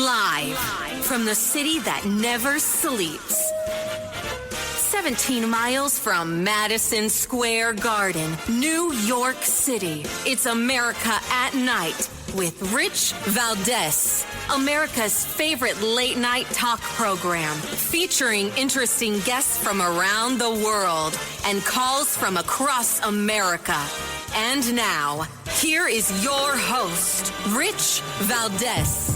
Live from the city that never sleeps. 17 miles from Madison Square Garden, New York City. It's America at Night with Rich Valdez. America's favorite late-night talk program, featuring interesting guests from around the world and calls from across America. And now, here is your host, Rich Valdez.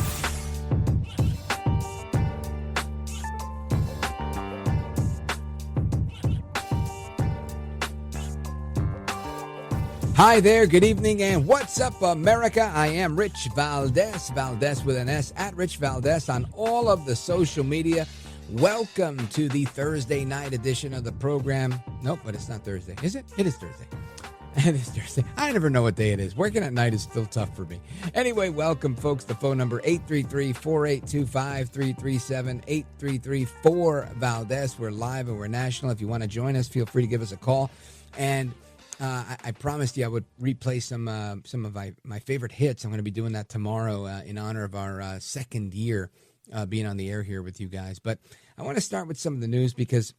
Hi there, good evening, and what's up, America? I am Rich Valdez, Valdez with an S, at Rich Valdez on all of the social media. Welcome to the Thursday night edition of the program. Nope, but it's not Thursday, is it? It is Thursday. It is Thursday. I never know what day it is. Working at night is still tough for me. Anyway, welcome, folks. The phone number, 833-482-5337, 833-4-Valdez. We're live and we're national. If you want to join us, feel free to give us a call. And I promised you I would replay some of my favorite hits. I'm going to be doing that tomorrow in honor of our second year being on the air here with you guys. But I want to start with some of the news because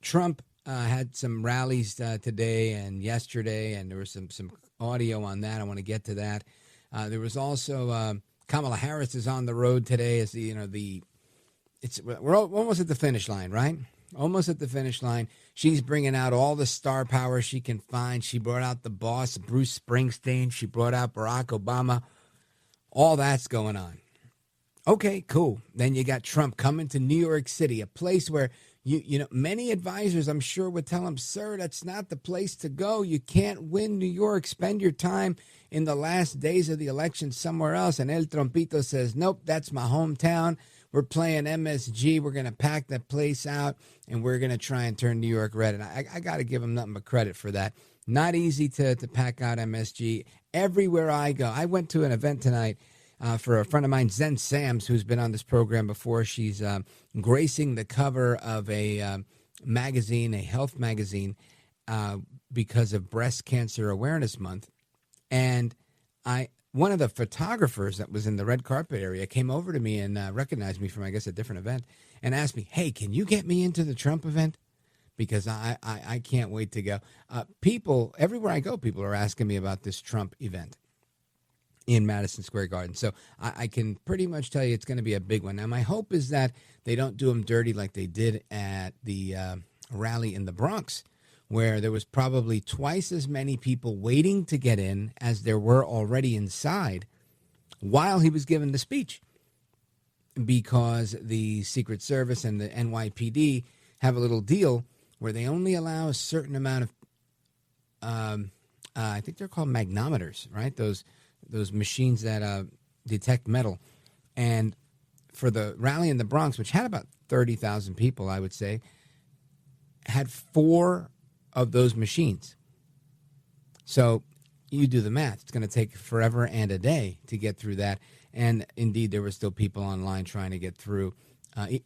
Trump had some rallies today and yesterday, and there was some audio on that. I want to get to that. There was also Kamala Harris is on the road today. As we're almost at the finish line, right? Almost at the finish line. She's bringing out all the star power she can find. She brought out the boss, Bruce Springsteen. She brought out Barack Obama. All that's going on. Okay, cool. Then you got Trump coming to New York City, a place where many advisors, I'm sure, would tell him, sir, that's not the place to go. You can't win New York. Spend your time in the last days of the election somewhere else. And El Trompito says, nope, that's my hometown. We're playing MSG. We're going to pack that place out, and we're going to try and turn New York red. And I got to give him nothing but credit for that. Not easy to pack out MSG. Everywhere I go. I went to an event tonight for a friend of mine, Zen Sams, who's been on this program before. She's gracing the cover of a magazine, a health magazine, because of Breast Cancer Awareness Month. And one of the photographers that was in the red carpet area came over to me and recognized me from, I guess, a different event and asked me, hey, can you get me into the Trump event? Because I can't wait to go. People, everywhere I go, people are asking me about this Trump event in Madison Square Garden. So I can pretty much tell you it's going to be a big one. Now, my hope is that they don't do them dirty like they did at the rally in the Bronx, where there was probably twice as many people waiting to get in as there were already inside while he was giving the speech, because the Secret Service and the NYPD have a little deal where they only allow a certain amount of, I think they're called magnometers, right? Those machines that detect metal. And for the rally in the Bronx, which had about 30,000 people, I would say, had 4 of those machines. So you do the math. It's going to take forever and a day to get through that. And indeed, there were still people online trying to get through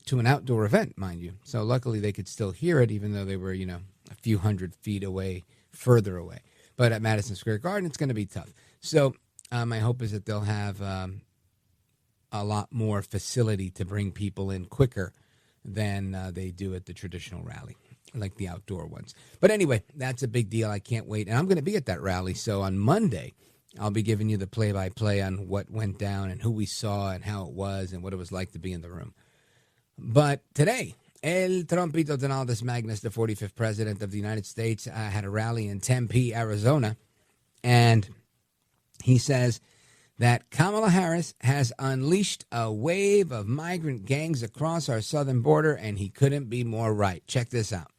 to an outdoor event, mind you. So luckily, they could still hear it, even though they were, a few hundred feet away, further away. But at Madison Square Garden, it's going to be tough. So my hope is that they'll have a lot more facility to bring people in quicker than they do at the traditional rally, like the outdoor ones. But anyway, that's a big deal. I can't wait. And I'm going to be at that rally. So on Monday, I'll be giving you the play-by-play on what went down and who we saw and how it was and what it was like to be in the room. But today, El Trompito Donaldus Magnus, the 45th president of the United States, had a rally in Tempe, Arizona. And he says that Kamala Harris has unleashed a wave of migrant gangs across our southern border, and he couldn't be more right. Check this out.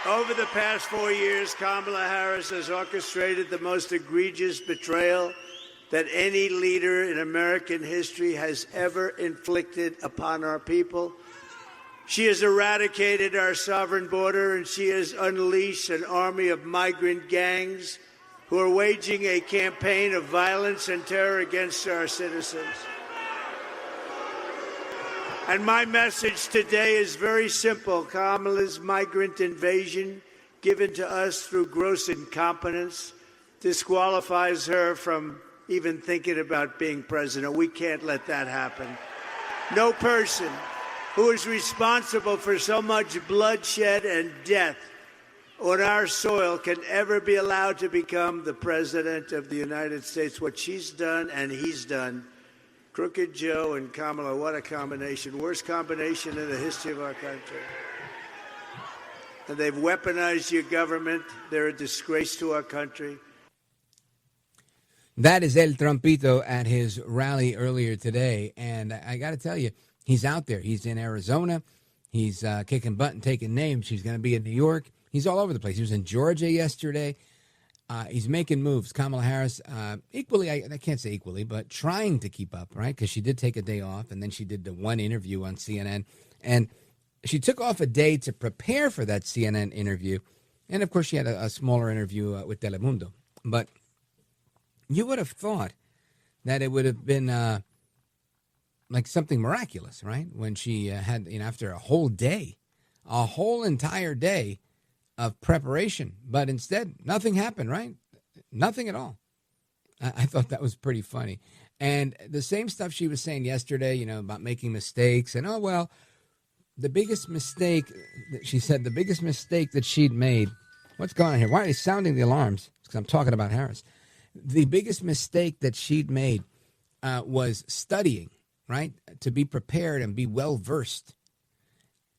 Over the past 4 years, Kamala Harris has orchestrated the most egregious betrayal that any leader in American history has ever inflicted upon our people. She has eradicated our sovereign border, and she has unleashed an army of migrant gangs who are waging a campaign of violence and terror against our citizens. And my message today is very simple. Kamala's migrant invasion, given to us through gross incompetence, disqualifies her from even thinking about being president. We can't let that happen. No person who is responsible for so much bloodshed and death on our soil can ever be allowed to become the president of the United States. What she's done and he's done. Crooked Joe and Kamala, what a combination. Worst combination in the history of our country. And they've weaponized your government. They're a disgrace to our country. That is El Trumpito at his rally earlier today. And I got to tell you, he's out there. He's in Arizona. He's kicking butt and taking names. He's going to be in New York. He's all over the place. He was in Georgia yesterday. He's making moves. Kamala Harris, equally, I can't say equally, but trying to keep up, right? Because she did take a day off, and then she did the one interview on CNN. And she took off a day to prepare for that CNN interview. And, of course, she had a smaller interview with Telemundo. But you would have thought that it would have been like something miraculous, right? When she had, after a whole entire day of preparation. But instead, nothing happened, right? Nothing at all. I thought that was pretty funny. And the same stuff she was saying yesterday, about making mistakes. And, the biggest mistake, she said, the biggest mistake that she'd made. What's going on here? Why are they sounding the alarms? Because I'm talking about Harris. The biggest mistake that she'd made was studying, right? To be prepared and be well-versed.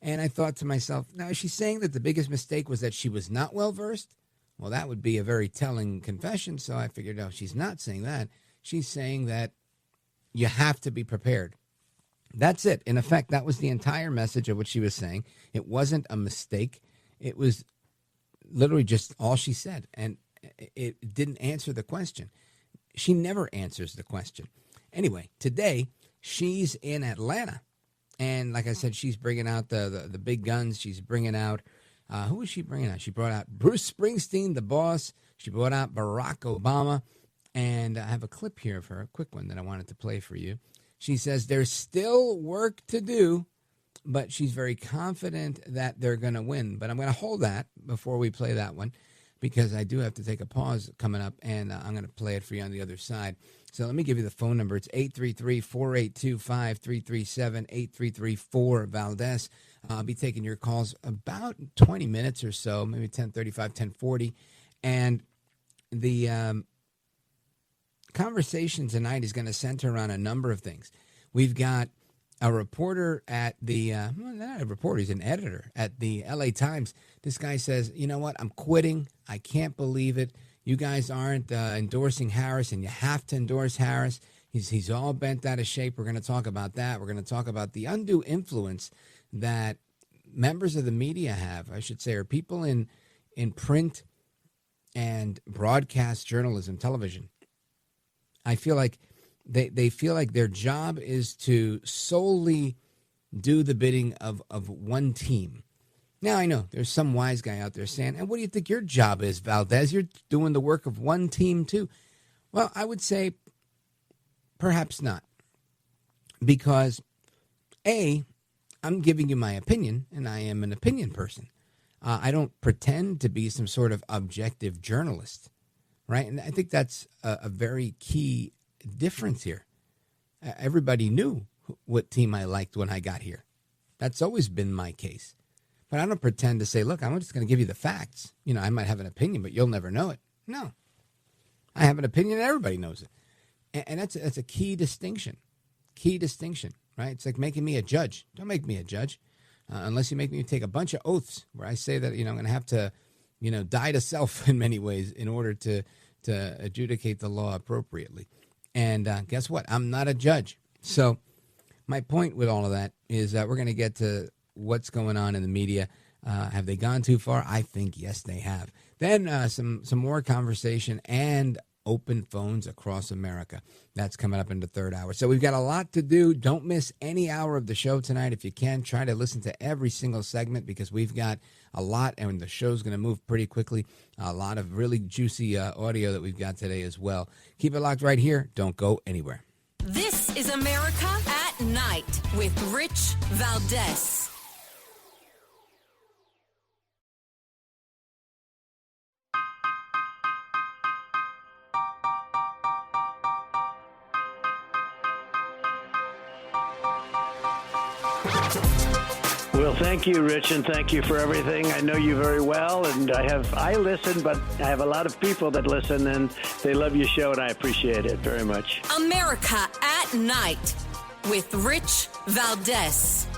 And I thought to myself, now, is she saying that the biggest mistake was that she was not well-versed? Well, that would be a very telling confession. So I figured, no, she's not saying that. She's saying that you have to be prepared. That's it. In effect, that was the entire message of what she was saying. It wasn't a mistake. It was literally just all she said. And it didn't answer the question. She never answers the question. Anyway, today she's in Atlanta. And like I said, she's bringing out the big guns. She's bringing out, who is she bringing out? She brought out Bruce Springsteen, the boss. She brought out Barack Obama. And I have a clip here of her, a quick one that I wanted to play for you. She says there's still work to do, but she's very confident that they're going to win. But I'm going to hold that before we play that one, because I do have to take a pause coming up, and I'm going to play it for you on the other side. So let me give you the phone number. It's 833-482-5337, 833-4-VALDEZ. I'll be taking your calls about 20 minutes or so, maybe 10:35, 10:40. And the conversation tonight is going to center around a number of things. We've got a reporter at the, not a reporter, he's an editor at the LA Times. This guy says, you know what, I'm quitting. I can't believe it. You guys aren't endorsing Harris, and you have to endorse Harris. He's all bent out of shape. We're going to talk about that. We're going to talk about the undue influence that members of the media have, I should say, or people in print and broadcast journalism, television. I feel like they feel like their job is to solely do the bidding of one team. Now, I know there's some wise guy out there saying, and what do you think your job is, Valdez? You're doing the work of one team too. Well, I would say perhaps not. Because, A, I'm giving you my opinion, and I am an opinion person. I don't pretend to be some sort of objective journalist. Right. And I think that's a very key difference here. Everybody knew what team I liked when I got here. That's always been my case. But I don't pretend to say, look, I'm just going to give you the facts. I might have an opinion, but you'll never know it. No. I have an opinion and everybody knows it. And that's a key distinction. Key distinction. Right. It's like making me a judge. Don't make me a judge unless you make me take a bunch of oaths where I say that, I'm going to have to, die to self in many ways in order to adjudicate the law appropriately. And guess what? I'm not a judge. So my point with all of that is that we're going to get to what's going on in the media. Have they gone too far? I think, yes, they have. Then some more conversation and open phones across America. That's coming up in the third hour. So we've got a lot to do. Don't miss any hour of the show tonight. If you can, try to listen to every single segment because we've got a lot, and the show's going to move pretty quickly. A lot of really juicy audio that we've got today as well. Keep it locked right here. Don't go anywhere. This is America at Night with Rich Valdez. Well, thank you, Rich, and thank you for everything. I know you very well, and I listen, but I have a lot of people that listen, and they love your show, and I appreciate it very much. America at Night with Rich Valdez.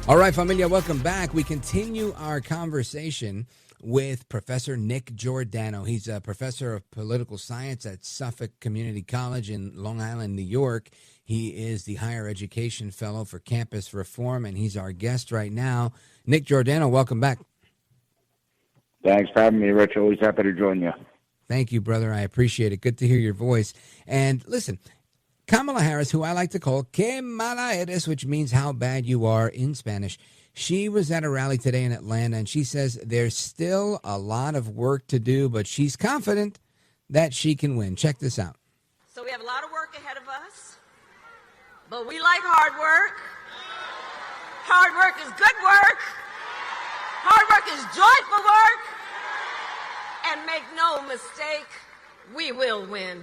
All right, familia, welcome back. We continue our conversation with Professor Nick Giordano. He's a professor of political science at Suffolk Community College in Long Island, New York. He is the higher education fellow for campus reform, and he's our guest right now. Nick Giordano, welcome back. Thanks for having me, Rich. Always happy to join you. Thank you, brother. I appreciate it. Good to hear your voice. And listen, Kamala Harris, who I like to call Que mala eres, which means how bad you are in Spanish, she was at a rally today in Atlanta, and she says there's still a lot of work to do, but she's confident that she can win. Check this out. So we have a lot of work ahead of us, but we like hard work. Hard work is good work. Hard work is joyful work. And make no mistake, we will win.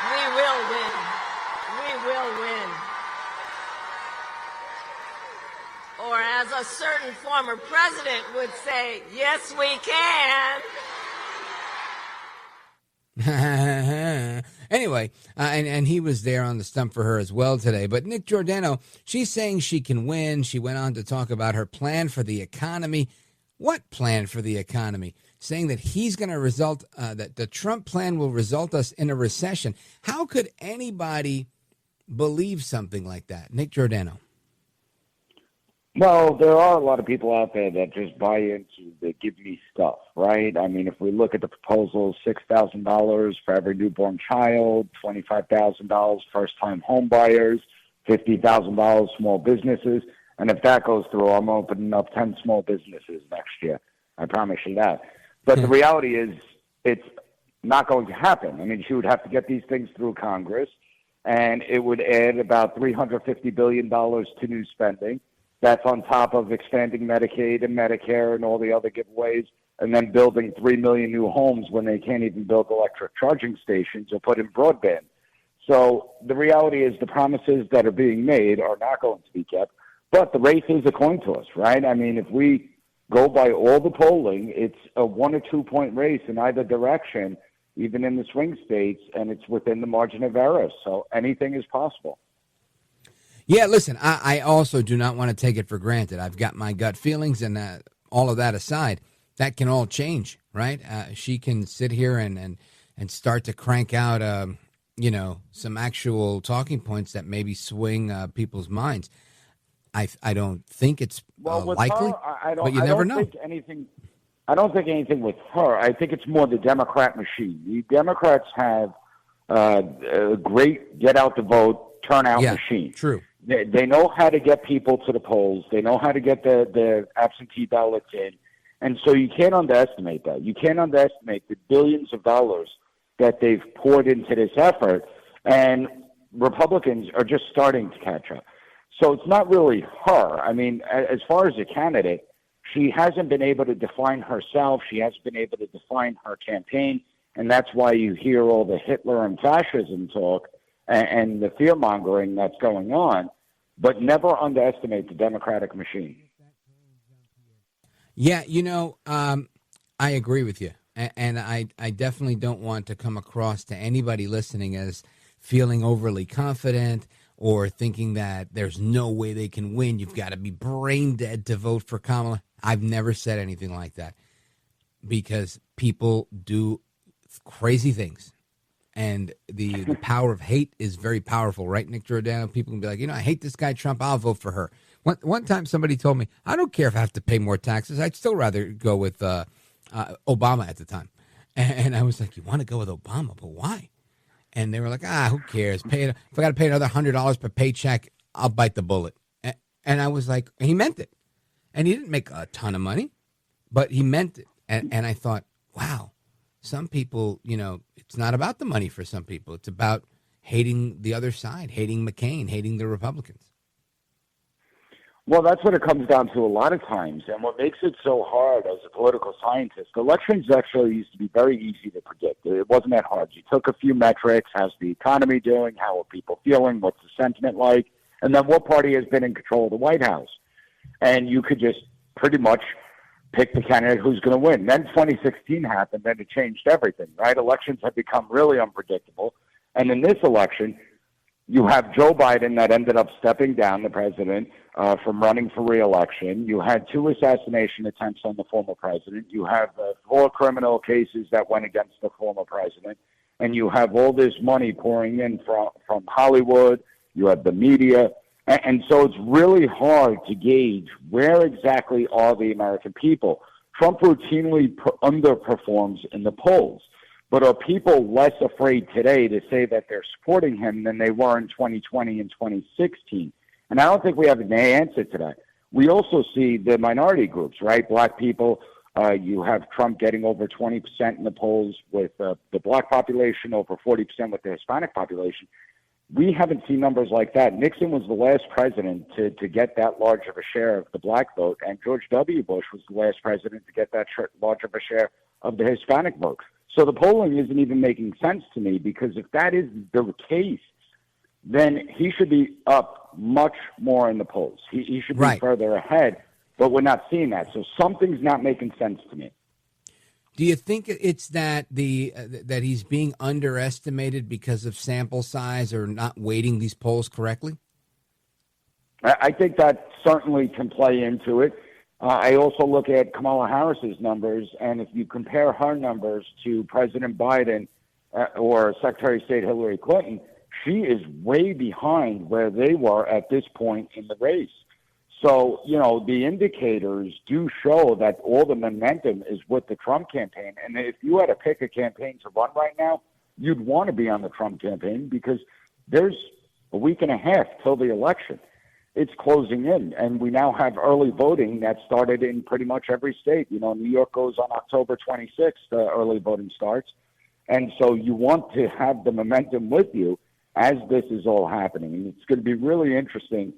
We will win. We will win. Or as a certain former president would say, yes, we can. Anyway, and he was there on the stump for her as well today. But Nick Giordano, she's saying she can win. She went on to talk about her plan for the economy. What plan for the economy? Saying that he's going to result, that the Trump plan will result us in a recession. How could anybody believe something like that? Nick Giordano. Well, there are a lot of people out there that just buy into the give me stuff, right? I mean, if we look at the proposals, $6,000 for every newborn child, $25,000 first-time home buyers, $50,000 small businesses. And if that goes through, I'm opening up 10 small businesses next year. I promise you that. But the reality is it's not going to happen. I mean, she would have to get these things through Congress, and it would add about $350 billion to new spending. That's on top of expanding Medicaid and Medicare and all the other giveaways, and then building 3 million new homes when they can't even build electric charging stations or put in broadband. So the reality is the promises that are being made are not going to be kept, but the race is a coin toss, right? I mean, if we go by all the polling, it's a 1 or 2 point race in either direction, even in the swing states, and it's within the margin of error. So anything is possible. Yeah, listen, I also do not want to take it for granted. I've got my gut feelings, and all of that aside, that can all change, right? She can sit here and start to crank out, some actual talking points that maybe swing people's minds. I don't think it's likely, her, but you never know. I don't think anything with her. I think it's more the Democrat machine. The Democrats have a great get-out-the-vote turnout machine. True. They know how to get people to the polls. They know how to get the absentee ballots in. And so you can't underestimate that. You can't underestimate the billions of dollars that they've poured into this effort. And Republicans are just starting to catch up. So it's not really her. I mean, as far as a candidate, she hasn't been able to define herself. She hasn't been able to define her campaign. And that's why you hear all the Hitler and fascism talk and the fear-mongering that's going on, but never underestimate the Democratic machine. Yeah, I agree with you. And I definitely don't want to come across to anybody listening as feeling overly confident or thinking that there's no way they can win. You've got to be brain dead to vote for Kamala. I've never said anything like that because people do crazy things. And the power of hate is very powerful, right, Nick Giordano? People can be like, I hate this guy Trump. I'll vote for her. One time somebody told me, I don't care if I have to pay more taxes. I'd still rather go with Obama at the time. And I was like, you want to go with Obama, but why? And they were like, who cares? If I got to pay another $100 per paycheck, I'll bite the bullet. And I was like, he meant it. And he didn't make a ton of money, but he meant it. And I thought, wow. Some people, it's not about the money for some people. It's about hating the other side, hating McCain, hating the Republicans. Well, that's what it comes down to a lot of times. And what makes it so hard as a political scientist, elections actually used to be very easy to predict. It wasn't that hard. You took a few metrics, how's the economy doing, how are people feeling, what's the sentiment like, And then what party has been in control of the White House? And you could just pretty much pick the candidate who's going to win. Then 2016 happened, then it changed everything, right? Elections have become really unpredictable. And in this election, you have Joe Biden that ended up stepping down, the president, from running for re-election. You had 2 assassination attempts on the former president. You have 4 criminal cases that went against the former president. And you have all this money pouring in from Hollywood. You have the media. And so it's really hard to gauge where exactly are the American people. Trump routinely underperforms in the polls. But are people less afraid today to say that they're supporting him than they were in 2020 and 2016? And I don't think we have an answer to that. We also see the minority groups, right? Black people, you have Trump getting over 20% in the polls with the black population, over 40% with the Hispanic population. We haven't seen numbers like that. Nixon was the last president to get that large of a share of the black vote, and George W. Bush was the last president to get that large of a share of the Hispanic vote. So the polling isn't even making sense to me, because if that is the case, then he should be up much more in the polls. He should be further ahead, but we're not seeing that. So something's not making sense to me. Do you think it's that that he's being underestimated because of sample size or not weighting these polls correctly? I think that certainly can play into it. I also look at Kamala Harris's numbers, and if you compare her numbers to President Biden or Secretary of State Hillary Clinton, she is way behind where they were at this point in the race. So, the indicators do show that all the momentum is with the Trump campaign. And if you had to pick a campaign to run right now, you'd want to be on the Trump campaign, because there's a week and a half till the election. It's closing in, and we now have early voting that started in pretty much every state. New York goes on October 26th, early voting starts. And so you want to have the momentum with you as this is all happening. And it's going to be really interesting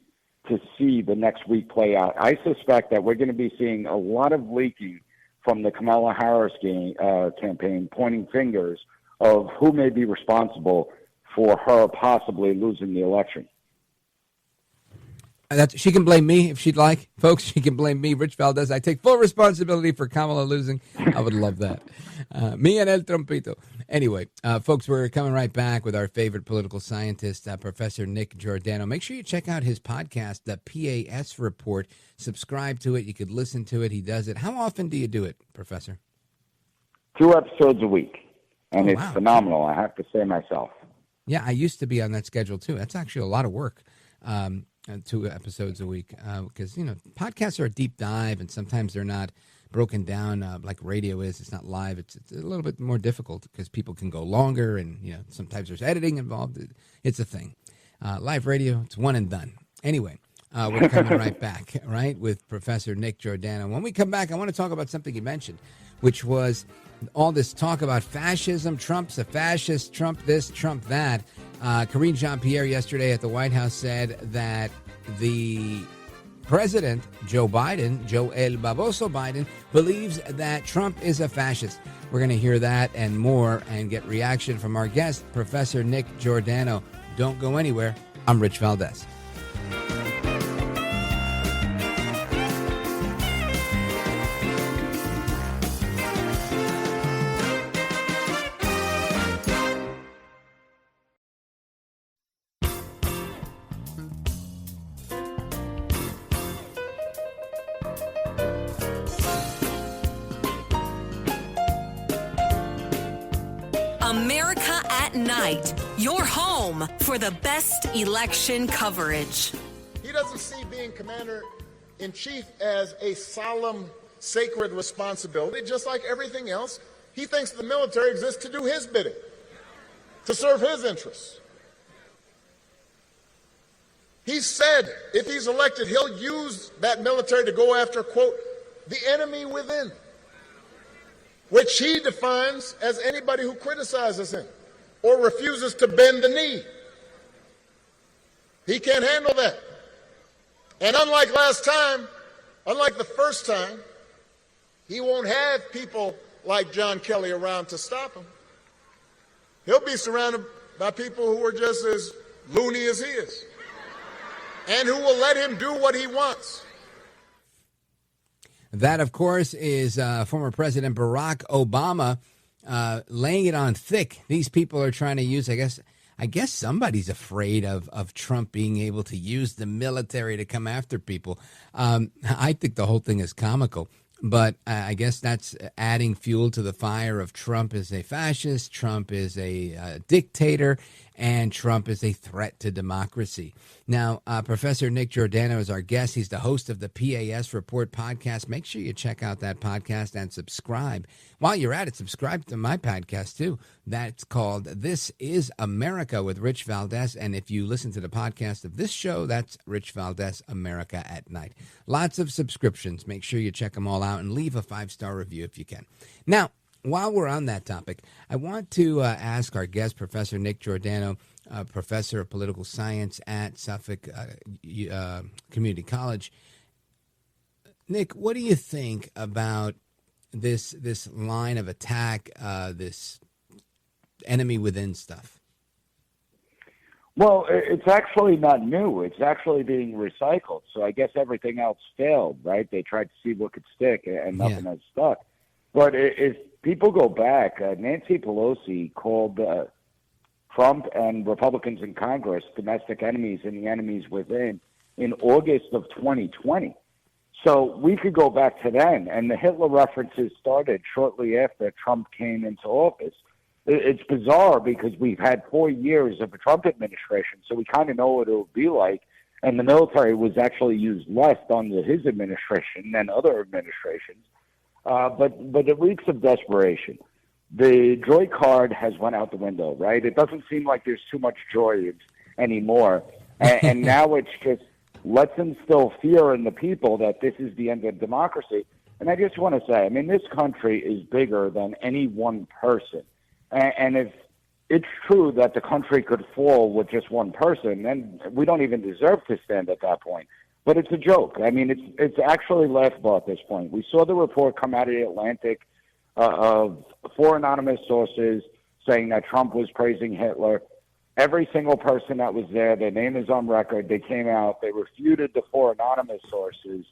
to see the next week play out. I suspect that we're going to be seeing a lot of leaking from the Kamala Harris campaign, pointing fingers of who may be responsible for her possibly losing the election. She can blame me if she'd like. Folks, she can blame me, Rich Valdez. I take full responsibility for Kamala losing. I would love that. Me and El Trompito. Anyway, folks, we're coming right back with our favorite political scientist, Professor Nick Giordano. Make sure you check out his podcast, The PAS Report. Subscribe to it. You could listen to it. He does it. How often do you do it, Professor? 2 episodes a week. And it's phenomenal, I have to say myself. Yeah, I used to be on that schedule, too. That's actually a lot of work. 2 episodes a week, because podcasts are a deep dive, and sometimes they're not broken down like radio is. It's not live. It's a little bit more difficult because people can go longer, and sometimes there's editing involved. It's a thing. Live radio, it's one and done. Anyway, we're coming right back, right, with Professor Nick Giordano. When we come back, I want to talk about something you mentioned, which was all this talk about fascism. Trump's a fascist. Trump this, Trump that. Karine Jean-Pierre yesterday at the White House said that the president, Joe El Baboso Biden, believes that Trump is a fascist. We're going to hear that and more and get reaction from our guest, Professor Nick Giordano. Don't go anywhere. I'm Rich Valdez. America at Night, your home for the best election coverage. He doesn't see being commander-in-chief as a solemn, sacred responsibility, just like everything else. He thinks the military exists to do his bidding, to serve his interests. He said if he's elected, he'll use that military to go after, quote, the enemy within, which he defines as anybody who criticizes him or refuses to bend the knee. He can't handle that. And unlike the first time, he won't have people like John Kelly around to stop him. He'll be surrounded by people who are just as loony as he is. and who will let him do what he wants. That, of course, is former President Barack Obama laying it on thick. These people are trying to use, I guess somebody's afraid of Trump being able to use the military to come after people. I think the whole thing is comical. But I guess that's adding fuel to the fire of Trump is a fascist, Trump is a dictator, and Trump is a threat to democracy. Now, Professor Nick Giordano is our guest. He's the host of the PAS Report podcast. Make sure you check out that podcast and subscribe. While you're at it, subscribe to my podcast, too. That's called This Is America with Rich Valdez. And if you listen to the podcast of this show, that's Rich Valdez, America at Night. Lots of subscriptions. Make sure you check them all out and leave a 5-star review if you can. Now, while we're on that topic, I want to ask our guest, Professor Nick Giordano, professor of political science at Suffolk Community College. Nick, what do you think about this line of attack, this enemy within stuff? Well, it's actually not new. It's actually being recycled. So I guess everything else failed, right? They tried to see what could stick, and nothing has stuck. But if people go back, Nancy Pelosi called Trump and Republicans in Congress domestic enemies and the enemies within in August of 2020. So we could go back to then, and the Hitler references started shortly after Trump came into office. It's bizarre because we've had 4 years of a Trump administration, so we kind of know what it will be like. And the military was actually used less under his administration than other administrations. But it reeks of desperation. The joy card has went out the window, right? It doesn't seem like there's too much joy anymore. And now it's just let's instill fear in the people that this is the end of democracy. And I just want to say, I mean, this country is bigger than any one person. And if it's true that the country could fall with just one person, then we don't even deserve to stand at that point. But it's a joke. I mean, it's actually laughable at this point. We saw the report come out of the Atlantic of 4 anonymous sources saying that Trump was praising Hitler. Every single person that was there, their name is on record. They came out. They refuted the 4 anonymous sources.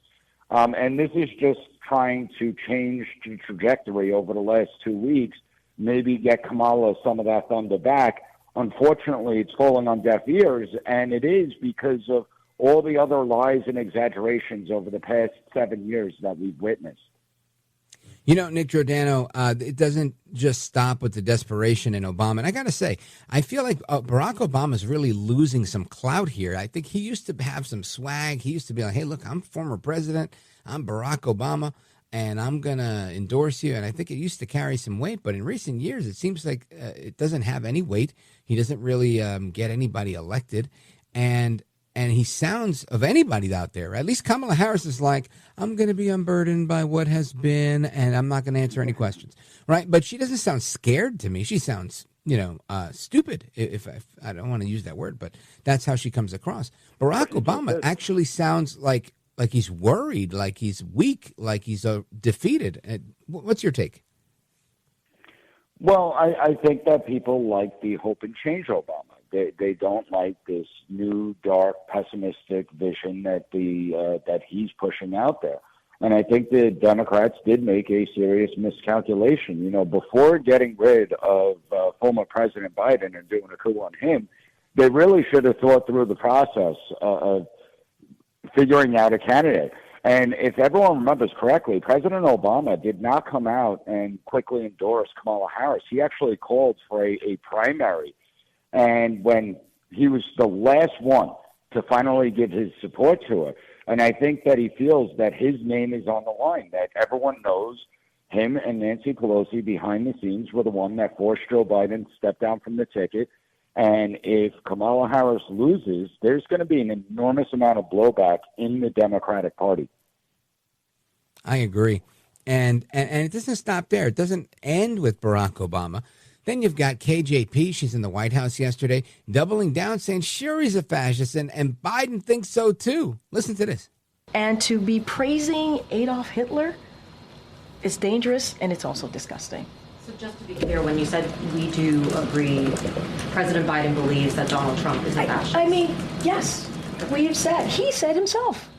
And this is just trying to change the trajectory over the last 2 weeks, maybe get Kamala some of that thunder back. Unfortunately, it's falling on deaf ears, and it is because of all the other lies and exaggerations over the past 7 years that we've witnessed. You know, Nick Giordano, it doesn't just stop with the desperation in Obama. And I got to say, I feel like Barack Obama is really losing some clout here. I think he used to have some swag. He used to be like, hey, look, I'm former president. I'm Barack Obama, and I'm going to endorse you. And I think it used to carry some weight. But in recent years, it seems like it doesn't have any weight. He doesn't really get anybody elected. And he sounds of anybody out there. At least Kamala Harris is like, I'm going to be unburdened by what has been, and I'm not going to answer any questions, right? But she doesn't sound scared to me. She sounds, stupid. If I don't want to use that word, but that's how she comes across. Barack Obama actually sounds like he's worried, like he's weak, like he's defeated. What's your take? Well, I think that people like the hope and change Obama. They don't like this new, dark, pessimistic vision that that he's pushing out there. And I think the Democrats did make a serious miscalculation. Before getting rid of former President Biden and doing a coup on him, they really should have thought through the process of figuring out a candidate. And if everyone remembers correctly, President Obama did not come out and quickly endorse Kamala Harris. He actually called for a primary. And when he was the last one to finally give his support to her, and I think that he feels that his name is on the line, that everyone knows him and Nancy Pelosi behind the scenes were the one that forced Joe Biden to step down from the ticket. And if Kamala Harris loses, there's going to be an enormous amount of blowback in the Democratic Party. I agree. And it doesn't stop there. It doesn't end with Barack Obama. Then you've got KJP. She's in the White House yesterday, doubling down, saying, sure, he's a fascist, and Biden thinks so, too. Listen to this. And to be praising Adolf Hitler is dangerous, and it's also disgusting. So just to be clear, when you said we do agree, President Biden believes that Donald Trump is a fascist. I mean, yes. We have said, he said himself.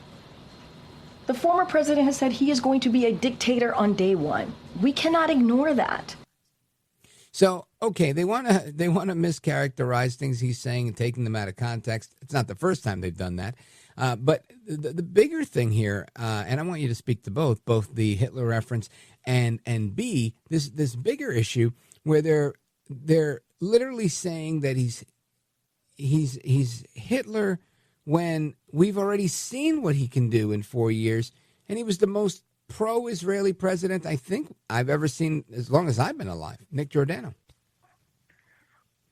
The former president has said he is going to be a dictator on day one. We cannot ignore that. So, okay, they want to mischaracterize things he's saying and taking them out of context. It's not the first time they've done that. But the bigger thing here, and I want you to speak to both the Hitler reference and B, this bigger issue where they're literally saying that he's Hitler when we've already seen what he can do in 4 years, and he was the most pro-Israeli president I think I've ever seen as long as I've been alive. Nick Giordano.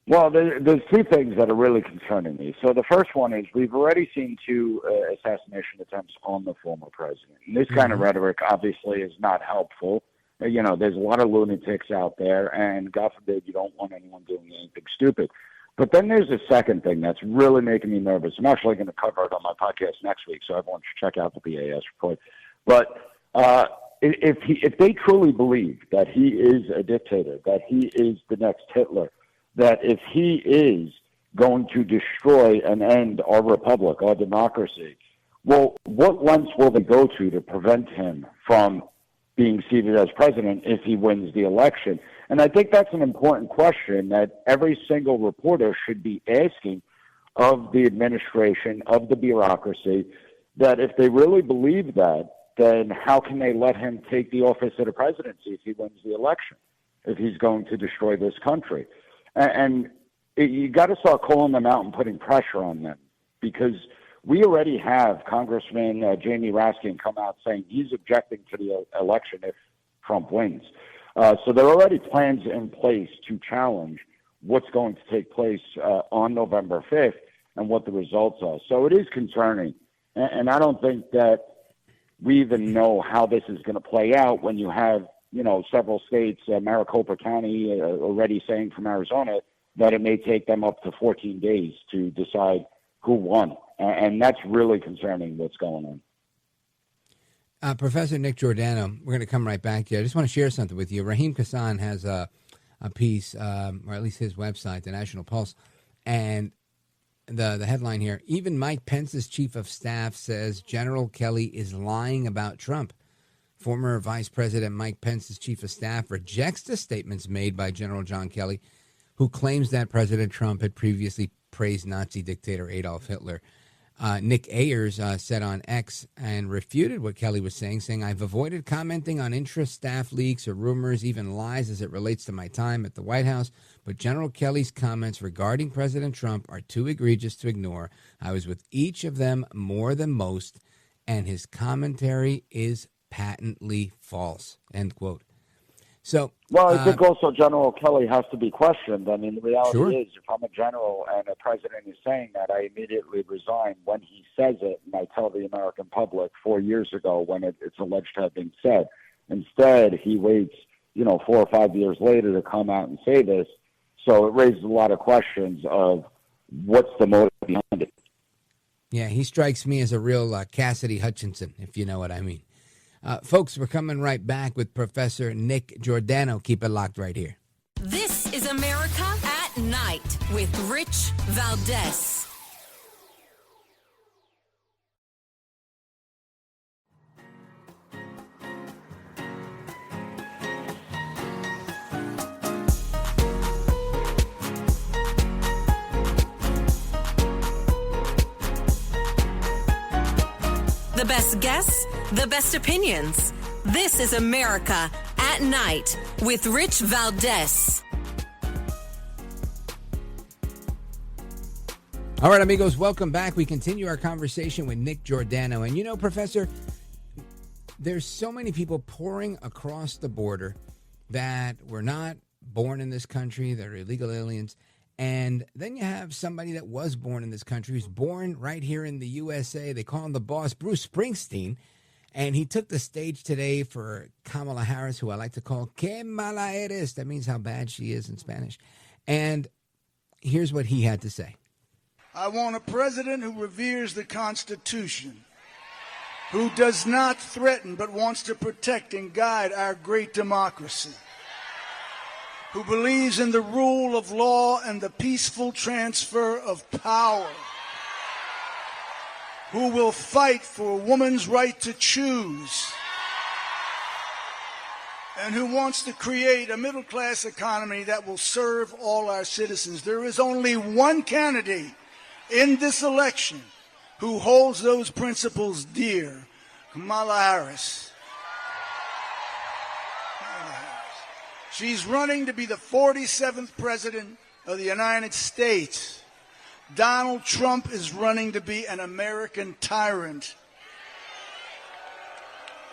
Well, there's two things that are really concerning me. So the first one is we've already seen two assassination attempts on the former president. And this kind of rhetoric obviously is not helpful. You know, there's a lot of lunatics out there, and God forbid you don't want anyone doing anything stupid. But then there's a second thing that's really making me nervous. I'm actually going to cover it on my podcast next week, so everyone should check out the BAS report. But if they truly believe that he is a dictator, that he is the next Hitler, that if he is going to destroy and end our republic, our democracy, well, what lengths will they go to prevent him from being seated as president if he wins the election? And I think that's an important question that every single reporter should be asking of the administration, of the bureaucracy, that if they really believe that, then how can they let him take the office of the presidency if he wins the election, if he's going to destroy this country? And you got to start calling them out and putting pressure on them, because we already have Congressman Jamie Raskin come out saying he's objecting to the election if Trump wins. So there are already plans in place to challenge what's going to take place on November 5th and what the results are. So it is concerning. And I don't think that we even know how this is going to play out when you have, you know, several states, Maricopa County already saying from Arizona that it may take them up to 14 days to decide who won. And that's really concerning what's going on. Professor Nick Giordano, we're going to come right back to you. I just want to share something with you. Raheem Kassan has a piece, or at least his website, the National Pulse, and the headline here, even Mike Pence's chief of staff says General Kelly is lying about Trump. Former Vice President Mike Pence's chief of staff rejects the statements made by General John Kelly, who claims that President Trump had previously praised Nazi dictator Adolf Hitler. Nick Ayers said on X and refuted what Kelly was saying, I've avoided commenting on intra-staff leaks or rumors, even lies as it relates to my time at the White House, but General Kelly's comments regarding President Trump are too egregious to ignore. I was with each of them more than most, and his commentary is patently false, end quote. So, well, I think also General Kelly has to be questioned. I mean, the reality is, if I'm a general and a president is saying that, I immediately resign when he says it, and I tell the American public 4 years ago when it's alleged to have been said. Instead, he waits, 4 or 5 years later to come out and say this. So it raises a lot of questions of what's the motive behind it. Yeah, he strikes me as a real Cassidy Hutchinson, if you know what I mean. Folks, we're coming right back with Professor Nick Giordano. Keep it locked right here. This is America at Night with Rich Valdez. The best guests, the best opinions. This is America at Night with Rich Valdez. All right, amigos, welcome back. We continue our conversation with Nick Giordano. And Professor, there's so many people pouring across the border that were not born in this country, that are illegal aliens. And then you have somebody that was born in this country, who's born right here in the USA. They call him the boss, Bruce Springsteen. And he took the stage today for Kamala Harris, who I like to call Que mala eres. That means how bad she is in Spanish. And here's what he had to say. I want a president who reveres the Constitution, who does not threaten but wants to protect and guide our great democracy, who believes in the rule of law and the peaceful transfer of power, who will fight for a woman's right to choose, and who wants to create a middle-class economy that will serve all our citizens. There is only one candidate in this election who holds those principles dear, Kamala Harris. She's running to be the 47th president of the United States. Donald Trump is running to be an American tyrant.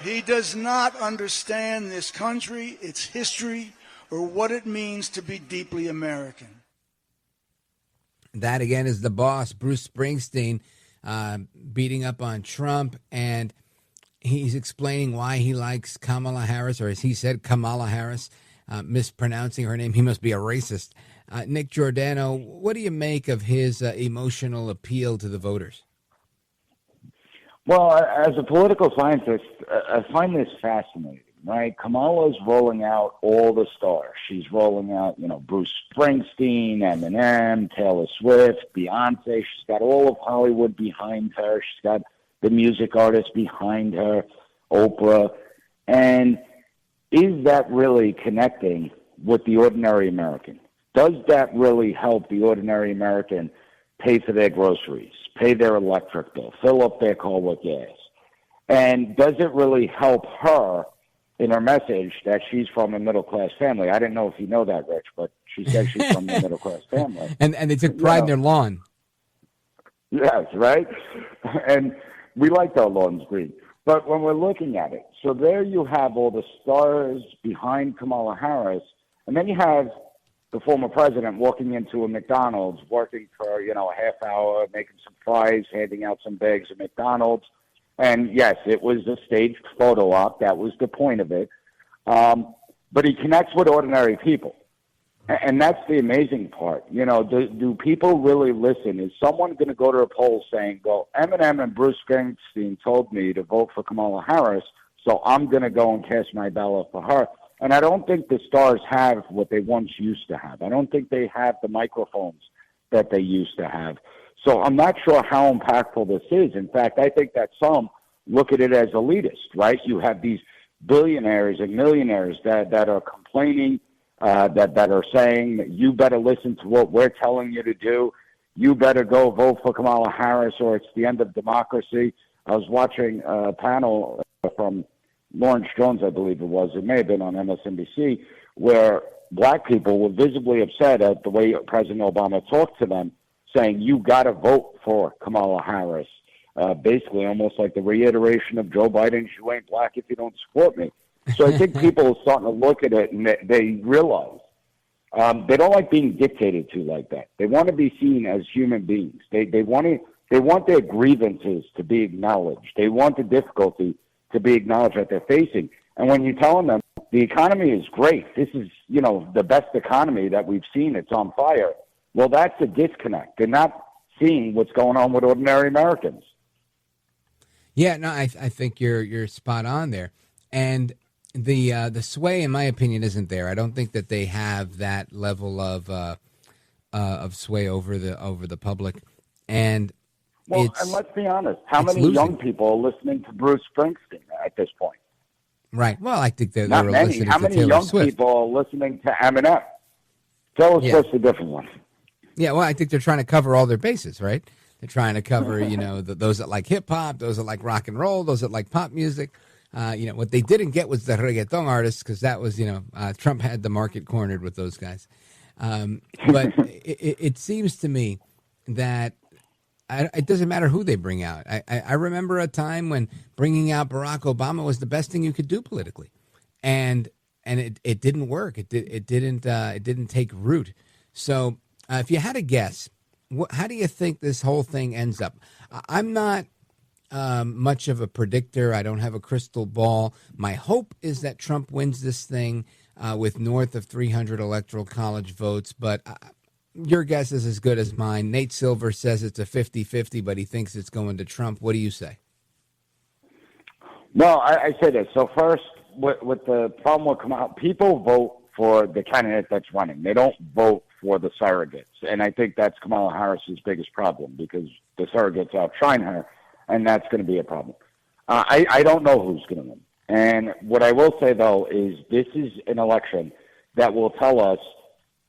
He does not understand this country, its history, or what it means to be deeply American. That, again, is the boss, Bruce Springsteen, beating up on Trump, and he's explaining why he likes Kamala Harris, or as he said, Kamala Harris, mispronouncing her name. He must be a racist. Nick Giordano, what do you make of his emotional appeal to the voters? Well, as a political scientist, I find this fascinating, right? Kamala's rolling out all the stars. She's rolling out, Bruce Springsteen, Eminem, Taylor Swift, Beyonce. She's got all of Hollywood behind her. She's got the music artists behind her, Oprah. And is that really connecting with the ordinary American? Does that really help the ordinary American pay for their groceries, pay their electric bill, fill up their car with gas? And does it really help her in her message that she's from a middle-class family? I didn't know if you know that, Rich, but she says she's from a middle-class family. And they took pride in their lawn. Yes, right? And we liked our lawns green. But when we're looking at it, so there you have all the stars behind Kamala Harris, and then you have the former president walking into a McDonald's, working for, a half hour, making some fries, handing out some bags of McDonald's. And yes, it was a staged photo op. That was the point of it. But he connects with ordinary people. And that's the amazing part. Do people really listen? Is someone going to go to a poll saying, well, Eminem and Bruce Springsteen told me to vote for Kamala Harris, so I'm going to go and cast my ballot for her? And I don't think the stars have what they once used to have. I don't think they have the microphones that they used to have. So I'm not sure how impactful this is. In fact, I think that some look at it as elitist, right? You have these billionaires and millionaires that are complaining, that are saying that you better listen to what we're telling you to do. You better go vote for Kamala Harris or it's the end of democracy. I was watching a panel from Lawrence Jones, I believe it was. It may have been on MSNBC, where black people were visibly upset at the way President Obama talked to them, saying, you got to vote for Kamala Harris. Basically, almost like the reiteration of Joe Biden's, you ain't black if you don't support me. So I think people are starting to look at it and they realize they don't like being dictated to like that. They want to be seen as human beings. They want their grievances to be acknowledged. They want the difficulty to be acknowledged that they're facing. And when you're telling them the economy is great, this is, the best economy that we've seen, it's on fire, well, that's a disconnect. They're not seeing what's going on with ordinary Americans. Yeah, no, I think you're spot on there. And the sway, in my opinion, isn't there. I don't think that they have that level of sway over the public. And and let's be honest, how many young people are listening to Bruce Springsteen at this point? Right. Well, I think they're not many. Listening how to many Taylor young Swift. people are listening to Eminem? Taylor Swift's a different one. Yeah, well, I think they're trying to cover all their bases, right? They're trying to cover, those that like hip hop, those that like rock and roll, those that like pop music. What they didn't get was the reggaeton artists, because that was, Trump had the market cornered with those guys. But it seems to me that it doesn't matter who they bring out. I remember a time when bringing out Barack Obama was the best thing you could do politically, and it didn't work. It didn't take root. So if you had to guess, how do you think this whole thing ends up? I'm not much of a predictor. I don't have a crystal ball. My hope is that Trump wins this thing with north of 300 electoral college votes, but your guess is as good as mine. Nate Silver says it's a 50-50, but he thinks it's going to Trump. What do you say? Well, I say this. So first, with the problem with Kamala, people vote for the candidate that's running. They don't vote for the surrogates. And I think that's Kamala Harris's biggest problem, because the surrogates outshine her. and that's going to be a problem. I don't know who's going to win. And what I will say, though, is this is an election that will tell us,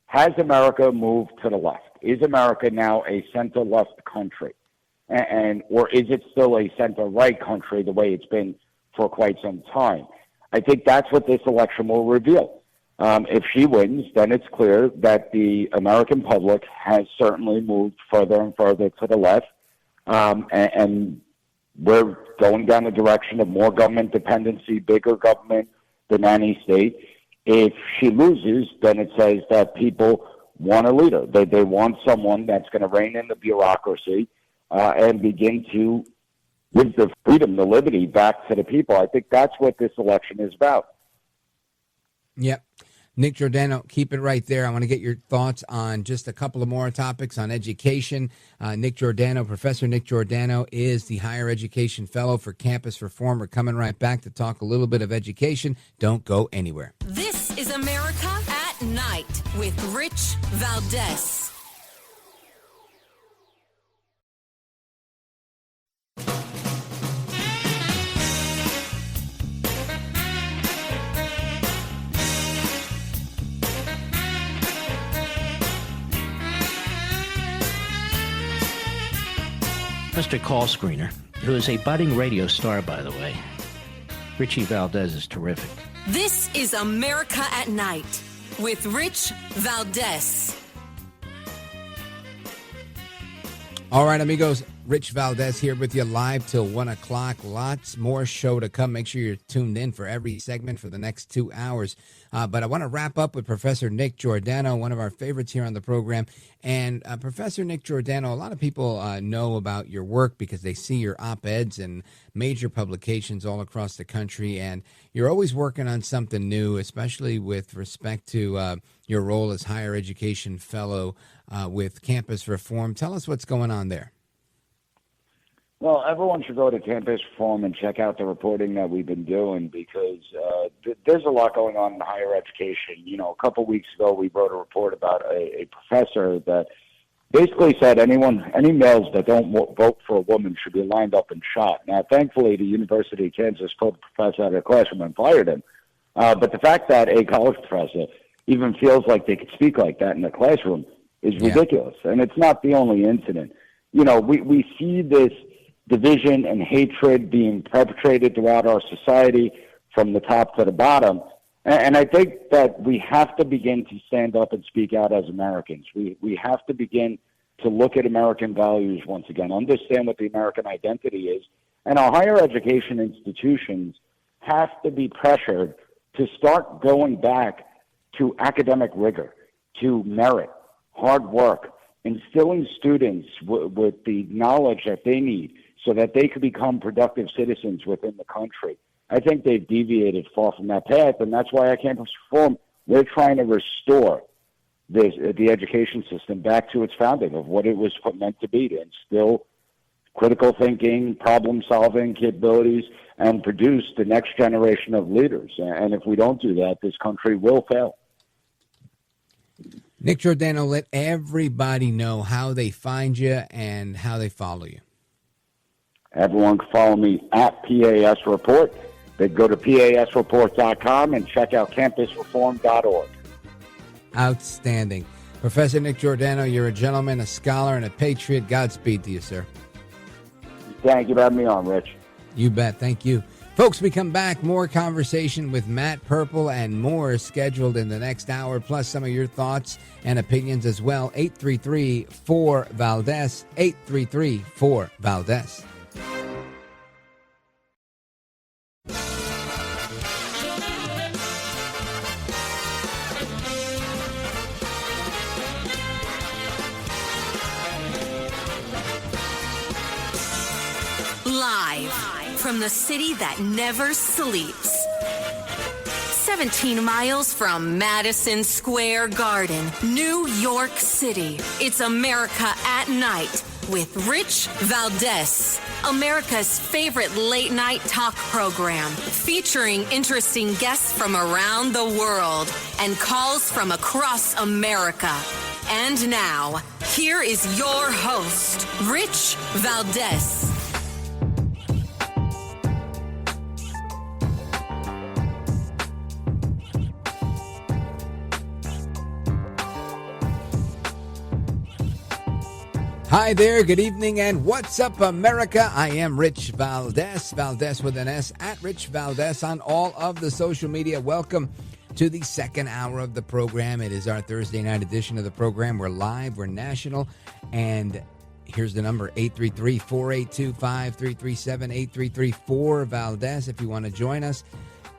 has America moved to the left? Is America now a center-left country? Or is it still a center-right country the way it's been for quite some time? I think that's what this election will reveal. If she wins, then it's clear that the American public has certainly moved further and further to the left, and we're going down the direction of more government dependency, bigger government, the nanny state. If she loses, then it says that people want a leader. They want someone that's going to rein in the bureaucracy and begin to give the freedom, the liberty back to the people. I think that's what this election is about. Yep. Nick Giordano, keep it right there. I want to get your thoughts on just a couple of more topics on education. Nick Giordano, Professor Nick Giordano, is the Higher Education Fellow for Campus Reform. We're coming right back to talk a little bit of education. Don't go anywhere. This is America at Night with Rich Valdez. Mr. Call Screener, who is a budding radio star, by the way. Richie Valdez is terrific. This is America at Night with Rich Valdez. All right, amigos, Rich Valdez here with you live till 1 o'clock. Lots more show to come. Make sure you're tuned in for every segment for the next 2 hours. But I want to wrap up with Professor Nick Giordano, one of our favorites here on the program. And Professor Nick Giordano, a lot of people know about your work because they see your op-eds and major publications all across the country. And you're always working on something new, especially with respect to your role as Higher Education Fellow with Campus Reform. Tell us what's going on there. Well, everyone should go to Campus Reform and check out the reporting that we've been doing because there's a lot going on in higher education. You know, a couple weeks ago, we wrote a report about a professor that basically said any males that don't vote for a woman should be lined up and shot. Now, thankfully, the University of Kansas pulled the professor out of the classroom and fired him. But the fact that a college professor even feels like they could speak like that in the classroom is ridiculous. And it's not the only incident. You know, we see this division and hatred being perpetrated throughout our society from the top to the bottom. And I think that we have to begin to stand up and speak out as Americans. We have to begin to look at American values once again, understand what the American identity is. And our higher education institutions have to be pressured to start going back to academic rigor, to merit, hard work, instilling students with the knowledge that they need so that they could become productive citizens within the country. I think they've deviated far from that path, and that's why at Campus Reform, we're trying to restore the education system back to its founding of what it was meant to be, to instill critical thinking, problem-solving capabilities, and produce the next generation of leaders. And if we don't do that, this country will fail. Nick Giordano, let everybody know how they find you and how they follow you. Everyone can follow me at PAS Report. They go to PASreport.com and check out campusreform.org. Outstanding. Professor Nick Giordano, you're a gentleman, a scholar, and a patriot. Godspeed to you, sir. Thank you for having me on, Rich. You bet. Thank you. Folks, we come back. More conversation with Matt Purple and more scheduled in the next hour, plus some of your thoughts and opinions as well. 833-4-VALDEZ. 833-4-VALDEZ. Live from the city that never sleeps. 17 miles from Madison Square Garden, New York City. It's America at Night with Rich Valdez. America's favorite late night talk program featuring interesting guests from around the world and calls from across America. And now, here is your host, Rich Valdez. Hi there, good evening, and what's up, America? I am Rich Valdez, Valdez with an S, at Rich Valdez on all of the social media. Welcome to the second hour of the program. It is our Thursday night edition of the program. We're live, we're national, and here's the number, 833-482-5337, 833-4-Valdez if you want to join us.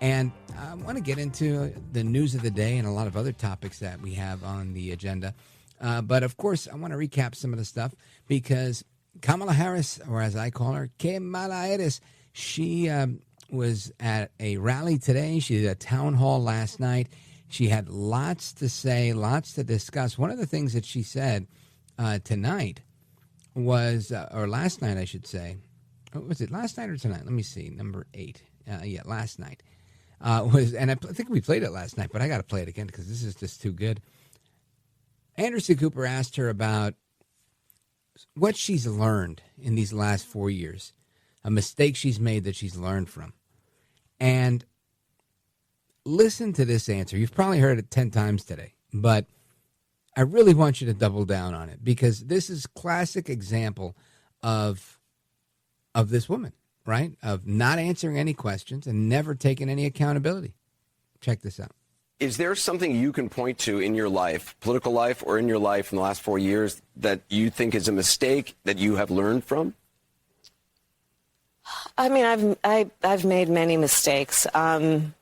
And I want to get into the news of the day and a lot of other topics that we have on the agenda. But, of course, I want to recap some of the stuff because Kamala Harris, or as I call her, Kamala Harris, she was at a rally today. She did a town hall last night. She had lots to say, lots to discuss. One of the things that she said tonight was, or last night, I should say. Was it last night or tonight? Let me see. Number 8. Last night. And I think we played it last night, but I got to play it again because this is just too good. Anderson Cooper asked her about what she's learned in these last 4 years, a mistake she's made that she's learned from. And listen to this answer. You've probably heard it 10 times today, but I really want you to double down on it because this is classic example of this woman, right? Of not answering any questions and never taking any accountability. Check this out. Is there something you can point to in your life, political life or in your life in the last 4 years that you think is a mistake that you have learned from? I mean, I've made many mistakes, and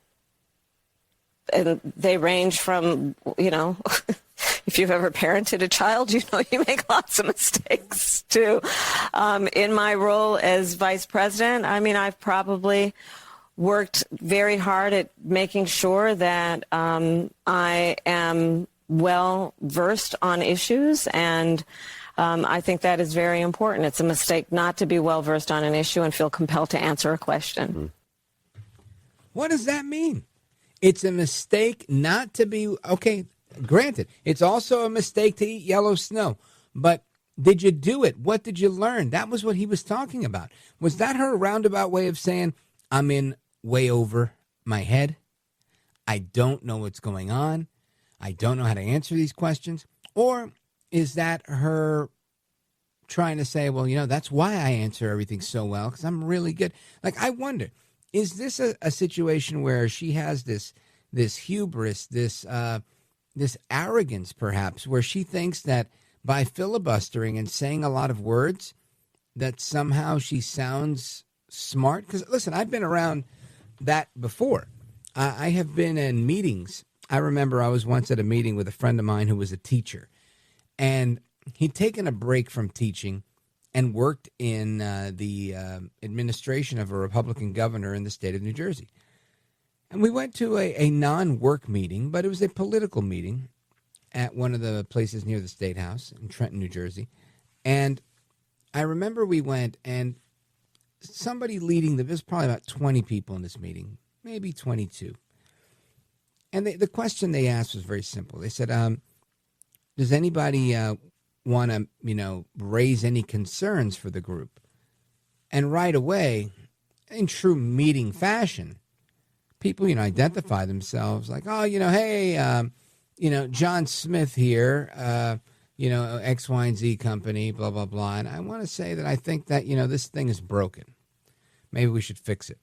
they range from, if you've ever parented a child, you make lots of mistakes too. In my role as vice president, I mean, I've probably worked very hard at making sure that I am well versed on issues, and I think that is very important. It's a mistake not to be well versed on an issue and feel compelled to answer a question. What does that mean? It's a mistake not to be, okay, granted, it's also a mistake to eat yellow snow, but did you do it? What did you learn? That was what he was talking about. Was that her roundabout way of saying, I'm in way over my head. I don't know what's going on. I don't know how to answer these questions. Or is that her trying to say, well, that's why I answer everything so well, because I'm really good. Like, I wonder, is this a situation where she has this hubris, this arrogance, perhaps, where she thinks that by filibustering and saying a lot of words, that somehow she sounds smart? Because, listen, I've been around that before. I have been in meetings. I remember I was once at a meeting with a friend of mine who was a teacher, and he'd taken a break from teaching and worked in the administration of a Republican governor in the state of New Jersey. And we went to a non-work meeting, but it was a political meeting at one of the places near the State House in Trenton, New Jersey. And I remember we went, and somebody leading there's probably about 20 people in this meeting, maybe 22. And the question they asked was very simple. They said, does anybody want to, raise any concerns for the group? And right away, in true meeting fashion, people, identify themselves like, oh, hey, John Smith here, X, Y, and Z company, blah, blah, blah. And I want to say that I think that, this thing is broken. Maybe we should fix it.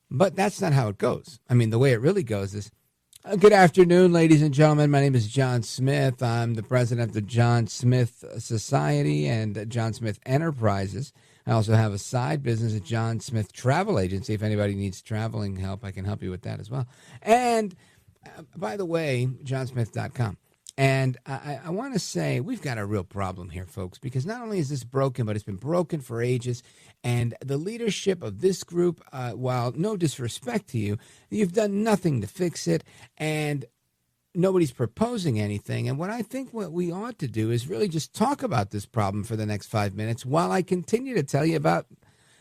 But that's not how it goes. I mean, the way it really goes is, good afternoon, ladies and gentlemen. My name is John Smith. I'm the president of the John Smith Society and John Smith Enterprises. I also have a side business at John Smith Travel Agency. If anybody needs traveling help, I can help you with that as well. And by the way, johnsmith.com. And I want to say we've got a real problem here, folks, because not only is this broken, but it's been broken for ages. And the leadership of this group, while no disrespect to you, you've done nothing to fix it. And nobody's proposing anything. And what we ought to do is really just talk about this problem for the next 5 minutes while I continue to tell you about,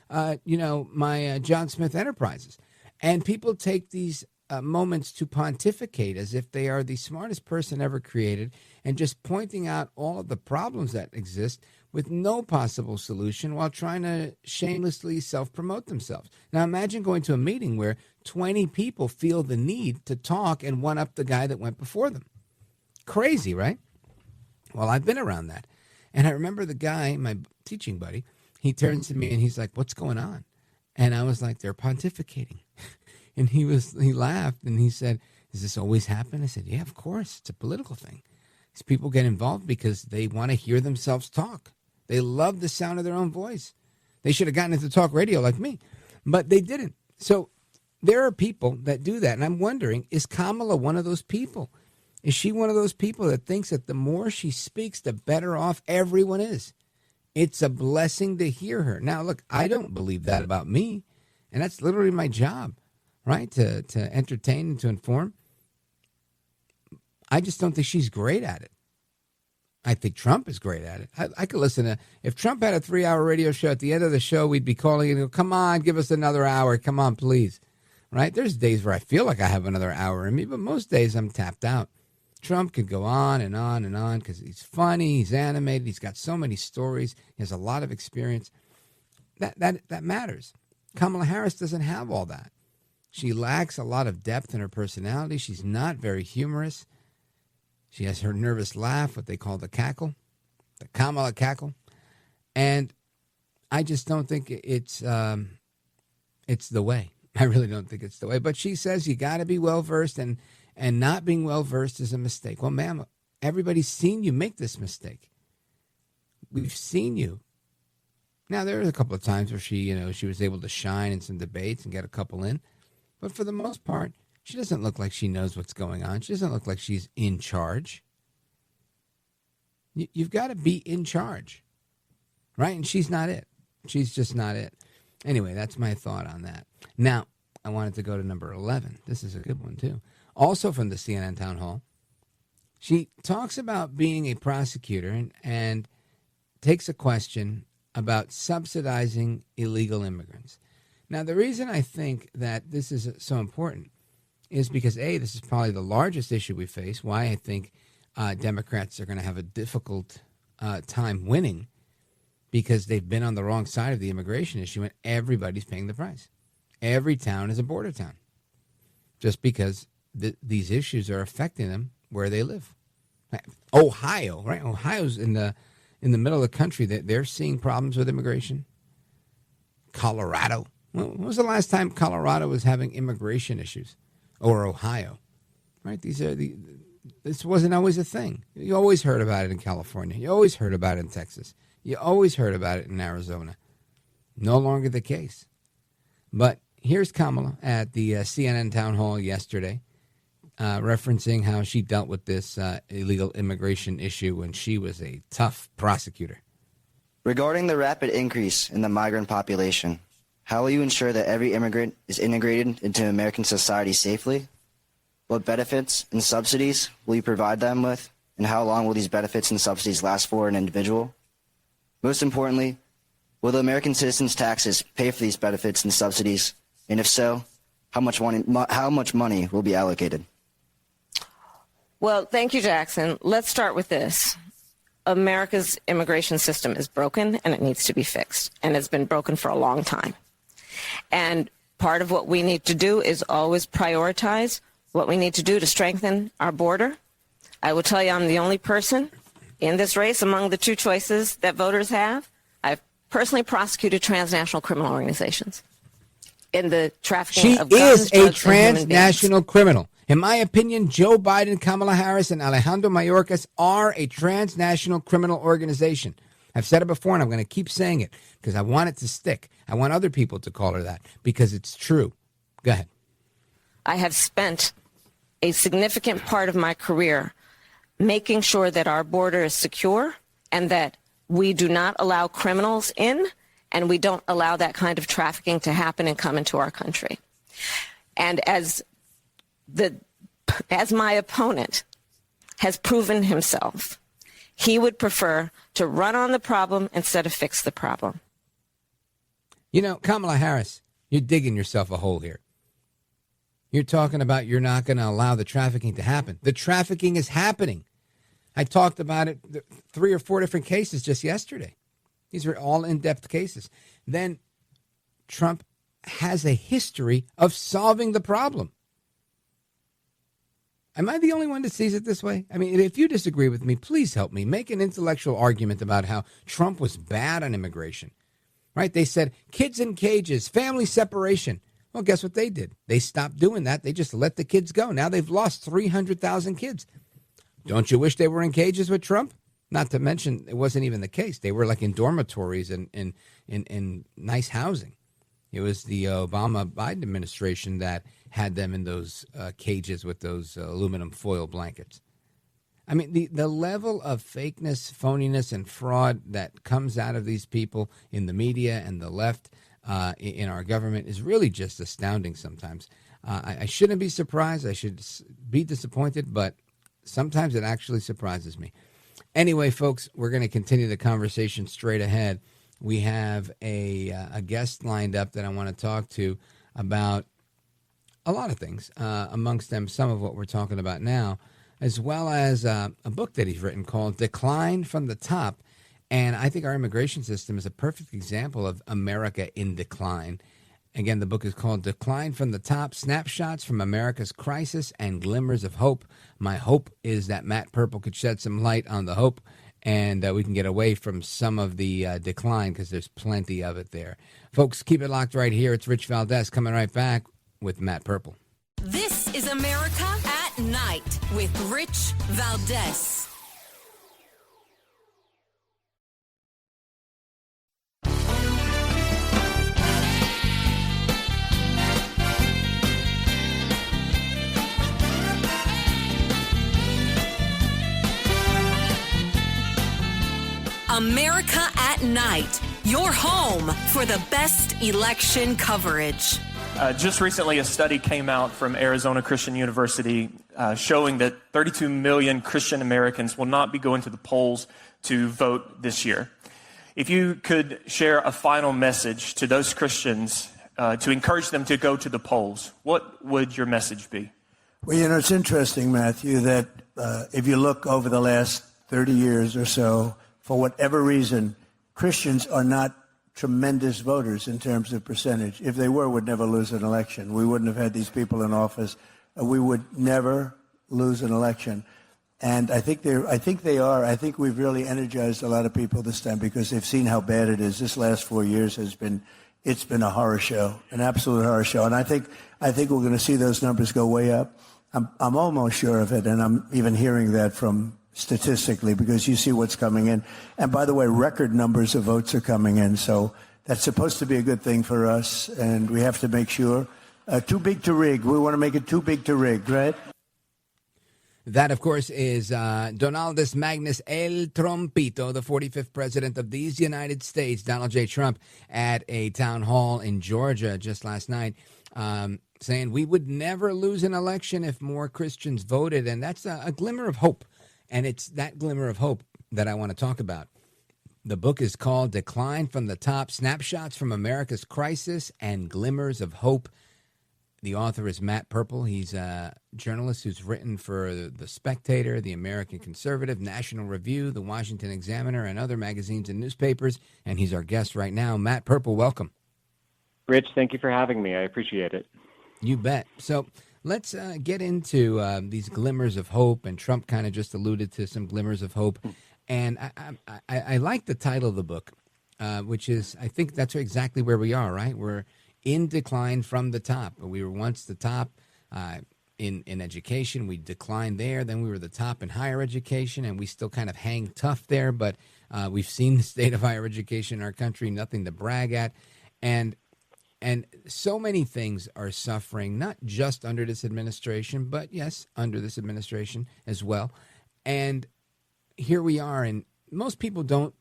my John Smith Enterprises. And people take these moments to pontificate as if they are the smartest person ever created and just pointing out all of the problems that exist with no possible solution while trying to shamelessly self-promote themselves. Now imagine going to a meeting where 20 people feel the need to talk and one-up the guy that went before them. Crazy, right? Well, I've been around that. And I remember the guy, my teaching buddy, he turns to me and he's like, what's going on? And I was like, they're pontificating. And he laughed and he said, does this always happen? I said, yeah, of course. It's a political thing. These people get involved because they want to hear themselves talk. They love the sound of their own voice. They should have gotten into talk radio like me, but they didn't. So there are people that do that. And I'm wondering, is Kamala one of those people? Is she one of those people that thinks that the more she speaks, the better off everyone is? It's a blessing to hear her. Now, look, I don't believe that about me. And that's literally my job, right? To entertain and to inform. I just don't think she's great at it. I think Trump is great at it. I could listen to, if Trump had a 3-hour radio show, at the end of the show, we'd be calling and go, come on, give us another hour. Come on, please. Right? There's days where I feel like I have another hour in me, but most days I'm tapped out. Trump could go on and on and on because he's funny, he's animated, he's got so many stories, he has a lot of experience. That matters. Kamala Harris doesn't have all that. She lacks a lot of depth in her personality. She's not very humorous. She has her nervous laugh, what they call the cackle, the Kamala cackle. And I just don't think it's the way. I really don't think it's the way. But she says you got to be well-versed, and not being well-versed is a mistake. Well, ma'am, everybody's seen you make this mistake. We've seen you. Now, there was a couple of times where she was able to shine in some debates and get a couple in. But for the most part, she doesn't look like she knows what's going on. She doesn't look like she's in charge. You've got to be in charge, right? And she's not it. She's just not it. Anyway, that's my thought on that. Now, I wanted to go to number 11. This is a good one, too. Also from the CNN town hall. She talks about being a prosecutor and takes a question about subsidizing illegal immigrants. Now, the reason I think that this is so important is because, A, this is probably the largest issue we face, why I think Democrats are going to have a difficult time winning, because they've been on the wrong side of the immigration issue and everybody's paying the price. Every town is a border town just because these issues are affecting them where they live. Ohio, right? Ohio's in the middle of the country. They're seeing problems with immigration. Colorado. When was the last time Colorado was having immigration issues? Or Ohio, right? This wasn't always a thing. You always heard about it in California. You always heard about it in Texas. You always heard about it in Arizona. No longer the case. But here's Kamala at the CNN town hall yesterday, referencing how she dealt with this illegal immigration issue when she was a tough prosecutor. Regarding the rapid increase in the migrant population, how will you ensure that every immigrant is integrated into American society safely? What benefits and subsidies will you provide them with, and how long will these benefits and subsidies last for an individual? Most importantly, will the American citizens' taxes pay for these benefits and subsidies? And if so, how much money will be allocated? Well, thank you, Jackson. Let's start with this. America's immigration system is broken, and it needs to be fixed. And it's been broken for a long time. And part of what we need to do is always prioritize what we need to do to strengthen our border. I will tell you, I'm the only person in this race among the two choices that voters have. I've personally prosecuted transnational criminal organizations in the trafficking of guns, drugs, and human beings. She is a transnational criminal. In my opinion, Joe Biden, Kamala Harris, and Alejandro Mayorkas are a transnational criminal organization. I've said it before, and I'm going to keep saying it because I want it to stick. I want other people to call her that because it's true. Go ahead. I have spent a significant part of my career making sure that our border is secure and that we do not allow criminals in, and we don't allow that kind of trafficking to happen and come into our country. And as my opponent has proven himself, he would prefer to run on the problem instead of fix the problem. You know, Kamala Harris, you're digging yourself a hole here. You're talking about you're not going to allow the trafficking to happen. The trafficking is happening. I talked about it, 3 or 4 different cases just yesterday. These are all in-depth cases. Then Trump has a history of solving the problem. Am I the only one that sees it this way? I mean, if you disagree with me, please help me. Make an intellectual argument about how Trump was bad on immigration, right? They said kids in cages, family separation. Well, guess what they did? They stopped doing that. They just let the kids go. Now they've lost 300,000 kids. Don't you wish they were in cages with Trump? Not to mention, it wasn't even the case. They were like in dormitories and in nice housing. It was the Obama-Biden administration that had them in those cages with those aluminum foil blankets. I mean, the level of fakeness, phoniness, and fraud that comes out of these people in the media and the left in our government is really just astounding sometimes. I shouldn't be surprised. I should be disappointed, but sometimes it actually surprises me. Anyway, folks, we're going to continue the conversation straight ahead. We have a guest lined up that I want to talk to about a lot of things, amongst them some of what we're talking about now, as well as a book that he's written called Decline from the Top. And I think our immigration system is a perfect example of America in decline. Again, the book is called Decline from the Top, Snapshots from America's Crisis and Glimmers of Hope. My hope is that Matt Purple could shed some light on the hope, and we can get away from some of the decline, because there's plenty of it there. Folks, keep it locked right here. It's Rich Valdez coming right back with Matt Purple. This is America at Night with Rich Valdez. America at Night, your home for the best election coverage. Just recently, a study came out from Arizona Christian University showing that 32 million Christian Americans will not be going to the polls to vote this year. If you could share a final message to those Christians to encourage them to go to the polls, what would your message be? Well, you know, it's interesting, Matthew, that if you look over the last 30 years or so, for whatever reason, Christians are not tremendous voters in terms of percentage. If they were, we'd never lose an election. We wouldn't have had these people in office. We would never lose an election. And I think they are. I think we've really energized a lot of people this time because they've seen how bad it is. This last 4 years it's been a horror show, an absolute horror show. And I think we're going to see those numbers go way up. I'm almost sure of it, and I'm even hearing that from statistically, because you see what's coming in. And by the way, record numbers of votes are coming in, so that's supposed to be a good thing for us, and we have to make sure. Too big to rig. We want to make it too big to rig, right? That, of course, is Donaldus Magnus El Trompito, the 45th president of these United States, Donald J. Trump, at a town hall in Georgia just last night, saying we would never lose an election if more Christians voted, and that's a glimmer of hope. And it's that glimmer of hope that I want to talk about. The book is called Decline from the Top, Snapshots from America's Crisis and Glimmers of Hope. The author is Matt Purple. He's a journalist who's written for The Spectator, The American Conservative, National Review, The Washington Examiner, and other magazines and newspapers. And he's our guest right now. Matt Purple, welcome. Rich, thank you for having me. I appreciate it. You bet. So let's get into these glimmers of hope, and Trump kind of just alluded to some glimmers of hope. And I like the title of the book, which is, I think that's exactly where we are, right? We're in decline from the top. We were once the top in education. We declined there. Then we were the top in higher education, and we still kind of hang tough there. But we've seen the state of higher education in our country, nothing to brag at. And so many things are suffering, not just under this administration, but yes, under this administration as well. And here we are, and most people don't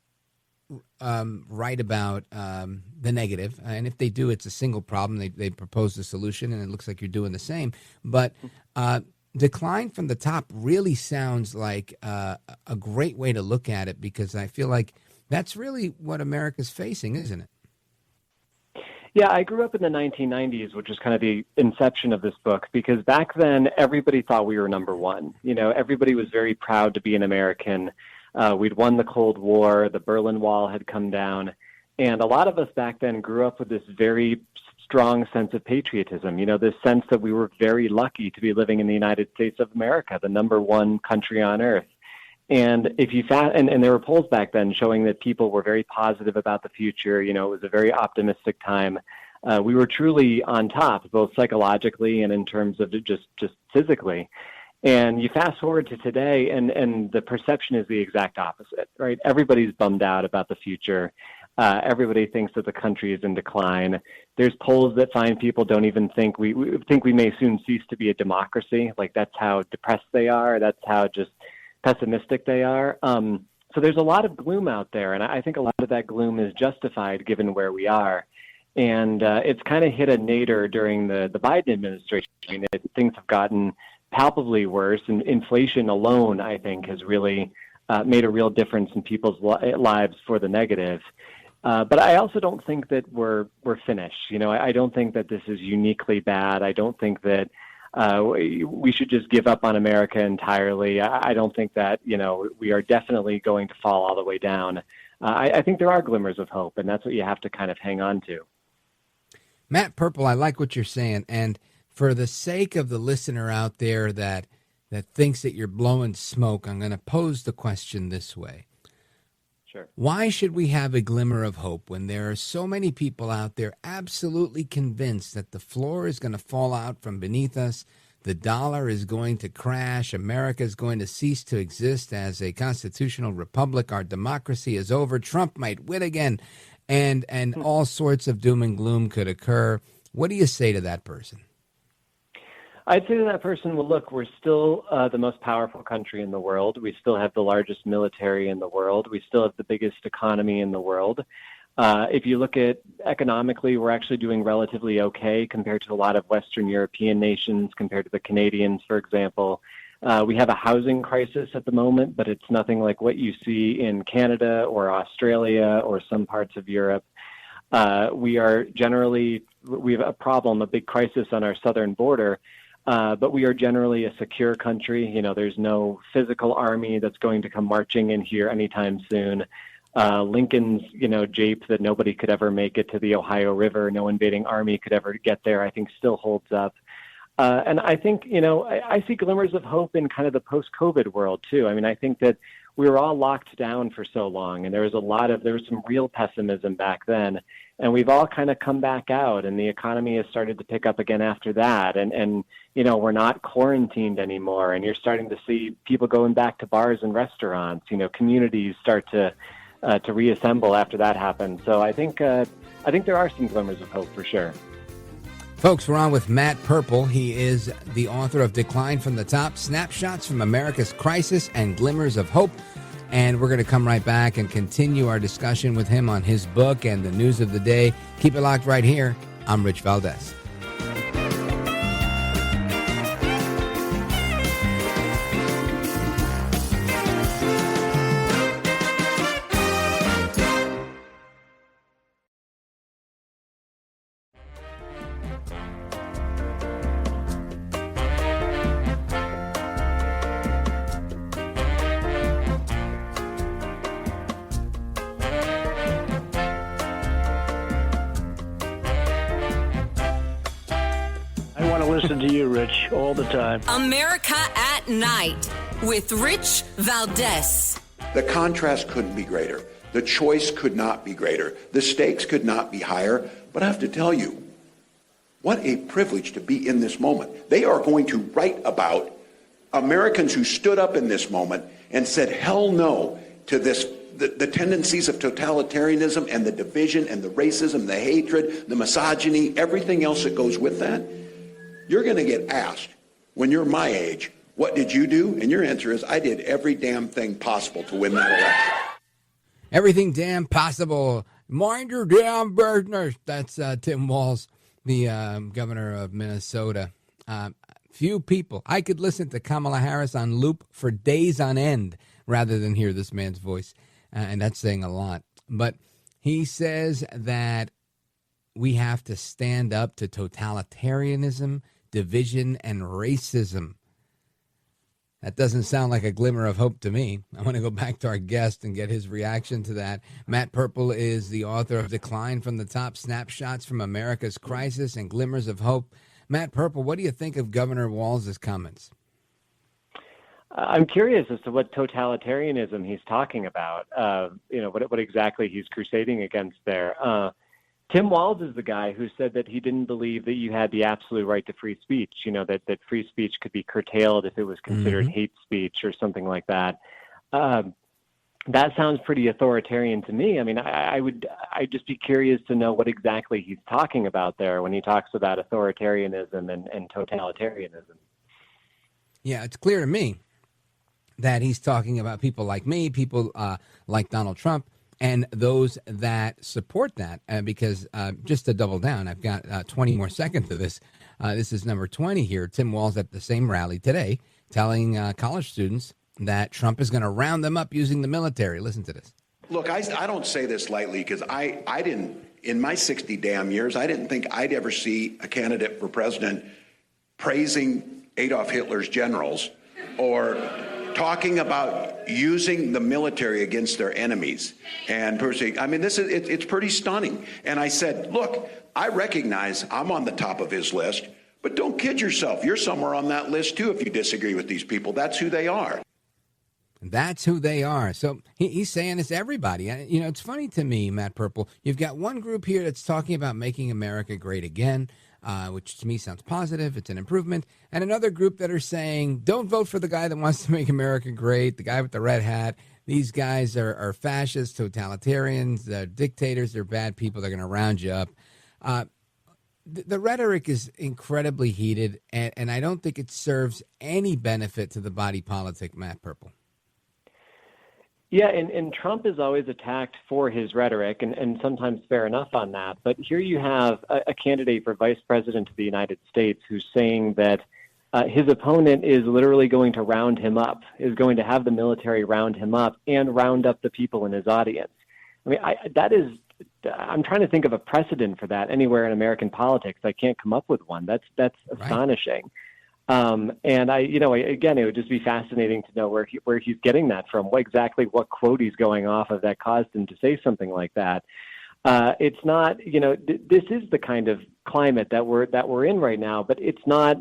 write about the negative. And if they do, it's a single problem. They propose a solution, and it looks like you're doing the same. But decline from the top really sounds like a great way to look at it, because I feel like that's really what America's facing, isn't it? Yeah, I grew up in the 1990s, which was kind of the inception of this book, because back then everybody thought we were number one. You know, everybody was very proud to be an American. We'd won the Cold War, the Berlin Wall had come down, and a lot of us back then grew up with this very strong sense of patriotism, this sense that we were very lucky to be living in the United States of America, the number one country on earth. And if you and there were polls back then showing that people were very positive about the future. It was a very optimistic time. We were truly on top, both psychologically and in terms of just physically. And you fast forward to today, and the perception is the exact opposite, right? Everybody's bummed out about the future. Everybody thinks that the country is in decline. There's polls that find people don't even think we may soon cease to be a democracy. Like, that's how depressed they are. That's how just pessimistic they are. So there's a lot of gloom out there, and I think a lot of that gloom is justified given where we are. And it's kind of hit a nadir during the Biden administration. I mean, things have gotten palpably worse, and inflation alone, I think, has really made a real difference in people's lives for the negative. But I also don't think that we're finished. I don't think that this is uniquely bad. I don't think that we should just give up on America entirely. I don't think that, we are definitely going to fall all the way down. I think there are glimmers of hope, and that's what you have to kind of hang on to. Matt Purple, I like what you're saying. And for the sake of the listener out there that thinks that you're blowing smoke, I'm going to pose the question this way. Sure. Why should we have a glimmer of hope when there are so many people out there absolutely convinced that the floor is going to fall out from beneath us, the dollar is going to crash, America is going to cease to exist as a constitutional republic, our democracy is over, Trump might win again, and all sorts of doom and gloom could occur? What do you say to that person? I'd say to that person, well, look, we're still the most powerful country in the world. We still have the largest military in the world. We still have the biggest economy in the world. If you look at economically, we're actually doing relatively okay compared to a lot of Western European nations, compared to the Canadians, for example. We have a housing crisis at the moment, but it's nothing like what you see in Canada or Australia or some parts of Europe. We have a problem, a big crisis on our southern border. But we are generally a secure country. There's no physical army that's going to come marching in here anytime soon. Lincoln's, jape that nobody could ever make it to the Ohio River, no invading army could ever get there, I think still holds up. And I think, I see glimmers of hope in kind of the post-COVID world too. I mean, I think that we were all locked down for so long, and there was some real pessimism back then. And we've all kind of come back out, and the economy has started to pick up again after that. And we're not quarantined anymore, and you're starting to see people going back to bars and restaurants. Communities start to reassemble after that happens. So I think there are some glimmers of hope for sure. Folks, we're on with Matt Purple. He is the author of Decline from the Top, Snapshots from America's Crisis and Glimmers of Hope. And we're going to come right back and continue our discussion with him on his book and the news of the day. Keep it locked right here. I'm Rich Valdez. Listen to you, Rich, all the time. America at Night with Rich Valdez. The contrast couldn't be greater. The choice could not be greater. The stakes could not be higher. But I have to tell you, what a privilege to be in this moment. They are going to write about Americans who stood up in this moment and said, hell no to this, the tendencies of totalitarianism and the division and the racism, the hatred, the misogyny, everything else that goes with that. You're going to get asked, when you're my age, what did you do? And your answer is, I did every damn thing possible to win that election. Everything damn possible. Mind your damn business. That's Tim Walz, the governor of Minnesota. Few people. I could listen to Kamala Harris on loop for days on end rather than hear this man's voice. And that's saying a lot. But he says that we have to stand up to totalitarianism, division, and racism. That doesn't sound like a glimmer of hope to me. I want to go back to our guest and get his reaction to that. Matt Purple is the author of Decline from the Top, Snapshots from America's Crisis and Glimmers of Hope. Matt Purple, what do you think of Governor Walz's comments? I'm curious as to what totalitarianism he's talking about, what exactly he's crusading against there. Tim Walz is the guy who said that he didn't believe that you had the absolute right to free speech, that free speech could be curtailed if it was considered hate speech or something like that. That sounds pretty authoritarian to me. I mean, I'd just be curious to know what exactly he's talking about there when he talks about authoritarianism and totalitarianism. Yeah, it's clear to me that he's talking about people like me, people like Donald Trump, and those that support that, because just to double down, I've got 20 more seconds of this. This is number 20 here. Tim Walz at the same rally today telling college students that Trump is going to round them up using the military. Listen to this. Look, I don't say this lightly because I didn't, in my 60 damn years, I didn't think I'd ever see a candidate for president praising Adolf Hitler's generals or talking about using the military against their enemies. And I mean, it's pretty stunning. And I said, look, I recognize I'm on the top of his list, but don't kid yourself. You're somewhere on that list, too, if you disagree with these people. That's who they are. That's who they are. So he's saying it's everybody. It's funny to me, Matt Purple, you've got one group here that's talking about making America great again, which to me sounds positive. It's an improvement. And another group that are saying, don't vote for the guy that wants to make America great, the guy with the red hat. These guys are fascists, totalitarians, they're dictators, they're bad people. They're going to round you up. The rhetoric is incredibly heated, and I don't think it serves any benefit to the body politic, Matt Purple. Yeah, and Trump is always attacked for his rhetoric, and sometimes fair enough on that. But here you have a candidate for vice president of the United States who's saying that his opponent is literally going to round him up, is going to have the military round him up and round up the people in his audience. I mean, I'm trying to think of a precedent for that anywhere in American politics. I can't come up with one. That's astonishing. And again, it would just be fascinating to know where he's getting that from, what quote he's going off of that caused him to say something like that. It's not, this is the kind of climate that we're in right now, but it's not.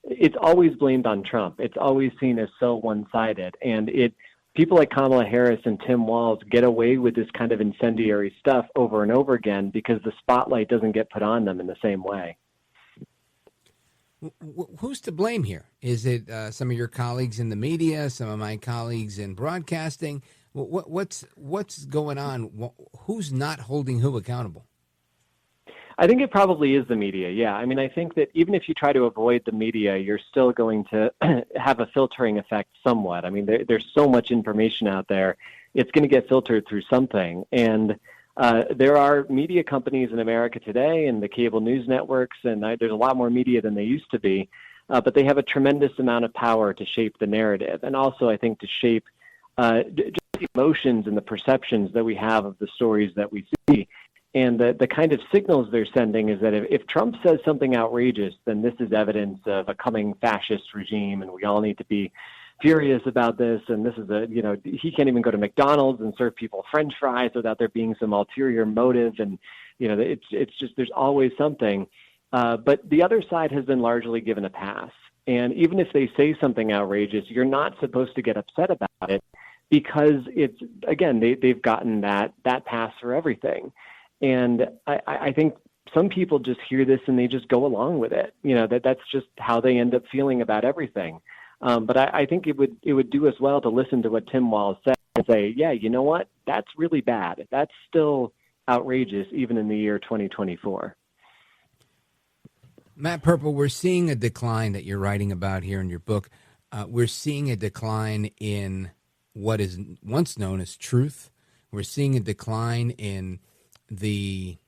It's always blamed on Trump. It's always seen as so one-sided, and people like Kamala Harris and Tim Walz get away with this kind of incendiary stuff over and over again because the spotlight doesn't get put on them in the same way. Who's to blame here? Is it some of your colleagues in the media, some of my colleagues in broadcasting? What's going on? Who's not holding who accountable? I think it probably is the media, yeah. I mean, I think that even if you try to avoid the media, you're still going to have a filtering effect somewhat. I mean, there's so much information out there. It's going to get filtered through something. And there are media companies in America today and the cable news networks, and there's a lot more media than they used to be, but they have a tremendous amount of power to shape the narrative. And also, I think, to shape just the emotions and the perceptions that we have of the stories that we see. And the kind of signals they're sending is that if Trump says something outrageous, then this is evidence of a coming fascist regime, and we all need to be furious about this. And this is he can't even go to McDonald's and serve people French fries without there being some ulterior motive. And, it's just there's always something. But the other side has been largely given a pass. And even if they say something outrageous, you're not supposed to get upset about it because it's, again, they've gotten that pass for everything. And I think some people just hear this and they just go along with it. That's just how they end up feeling about everything. But I think it would do us well to listen to what Tim Walz said and say, yeah, you know what? That's really bad. That's still outrageous, even in the year 2024. Matt Purple, we're seeing a decline that you're writing about here in your book. We're seeing a decline in what is once known as truth. We're seeing a decline in the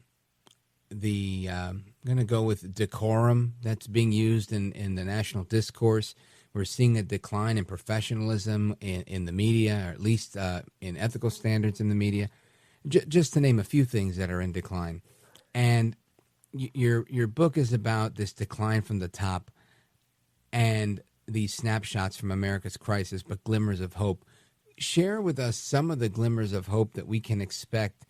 I'm going to go with decorum that's being used in the national discourse. We're seeing a decline in professionalism in the media, or at least in ethical standards in the media, just to name a few things that are in decline. And your book is about this decline from the top. And these snapshots from America's crisis, but glimmers of hope. Share with us some of the glimmers of hope that we can expect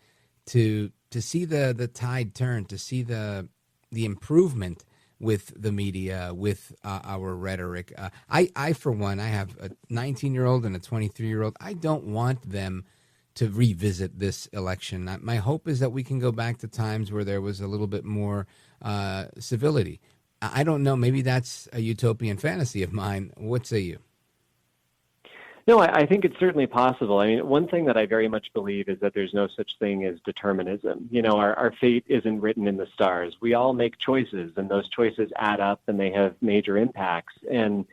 to see the tide turn, to see the improvement with the media, with our rhetoric. I, for one, I have a 19-year-old and a 23-year-old. I don't want them to revisit this election. My hope is that we can go back to times where there was a little bit more civility. I don't know. Maybe that's a utopian fantasy of mine. What say you? No, I think it's certainly possible. I mean, one thing that I very much believe is that there's no such thing as determinism. You know, our fate isn't written in the stars. We all make choices, and those choices add up, and they have major impacts. And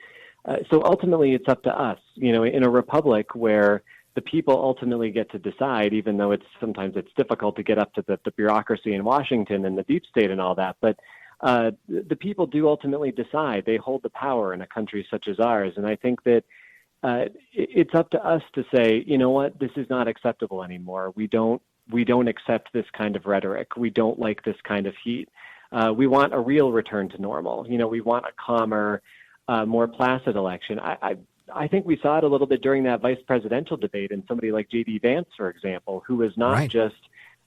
so ultimately, it's up to us. You know, in a republic where the people ultimately get to decide, even though sometimes it's difficult to get up to the bureaucracy in Washington and the deep state and all that. But the people do ultimately decide. They hold the power in a country such as ours. And I think that it's up to us to say, you know what, this is not acceptable anymore. We don't accept this kind of rhetoric. We don't like this kind of heat. We want a real return to normal. You know, we want a calmer, more placid election. I think we saw it a little bit during that vice presidential debate in somebody like J.D. Vance, for example, who was not just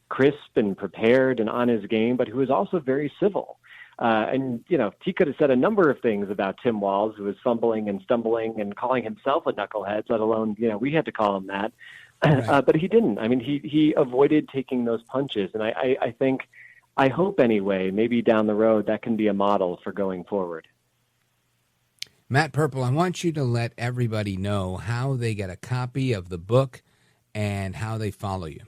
crisp and prepared and on his game, but who was also very civil. And, you know, he could have said a number of things about Tim Walz, who was fumbling and stumbling and calling himself a knucklehead, let alone, you know, we had to call him that. But he didn't. I mean, he avoided taking those punches. And I hope anyway, maybe down the road, that can be a model for going forward. Matt Purple, I want you to let everybody know how they get a copy of the book and how they follow you.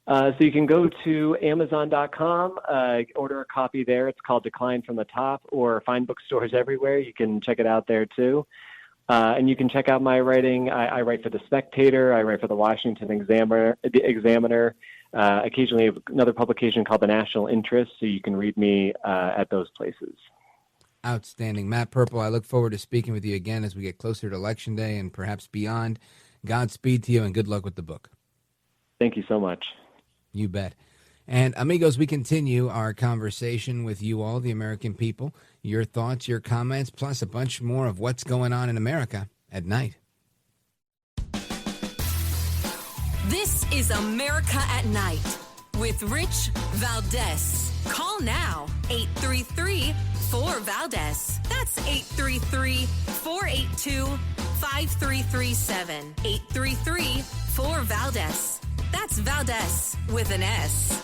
So you can go to Amazon.com, order a copy there. It's called Decline from the Top, or find bookstores everywhere. You can check it out there too. And you can check out my writing. I write for The Spectator. I write for the Washington Examiner. Occasionally another publication called The National Interest, so you can read me at those places. Outstanding. Matt Purple, I look forward to speaking with you again as we get closer to Election Day and perhaps beyond. Godspeed to you and good luck with the book. Thank you so much. You bet. And amigos, we continue our conversation with you all, the American people, your thoughts, your comments, plus a bunch more of what's going on in America at night. This is America at Night with Rich Valdez. Call now, 833-4VALDEZ. That's 833-482-5337. 833-4VALDEZ. That's Valdez with an S.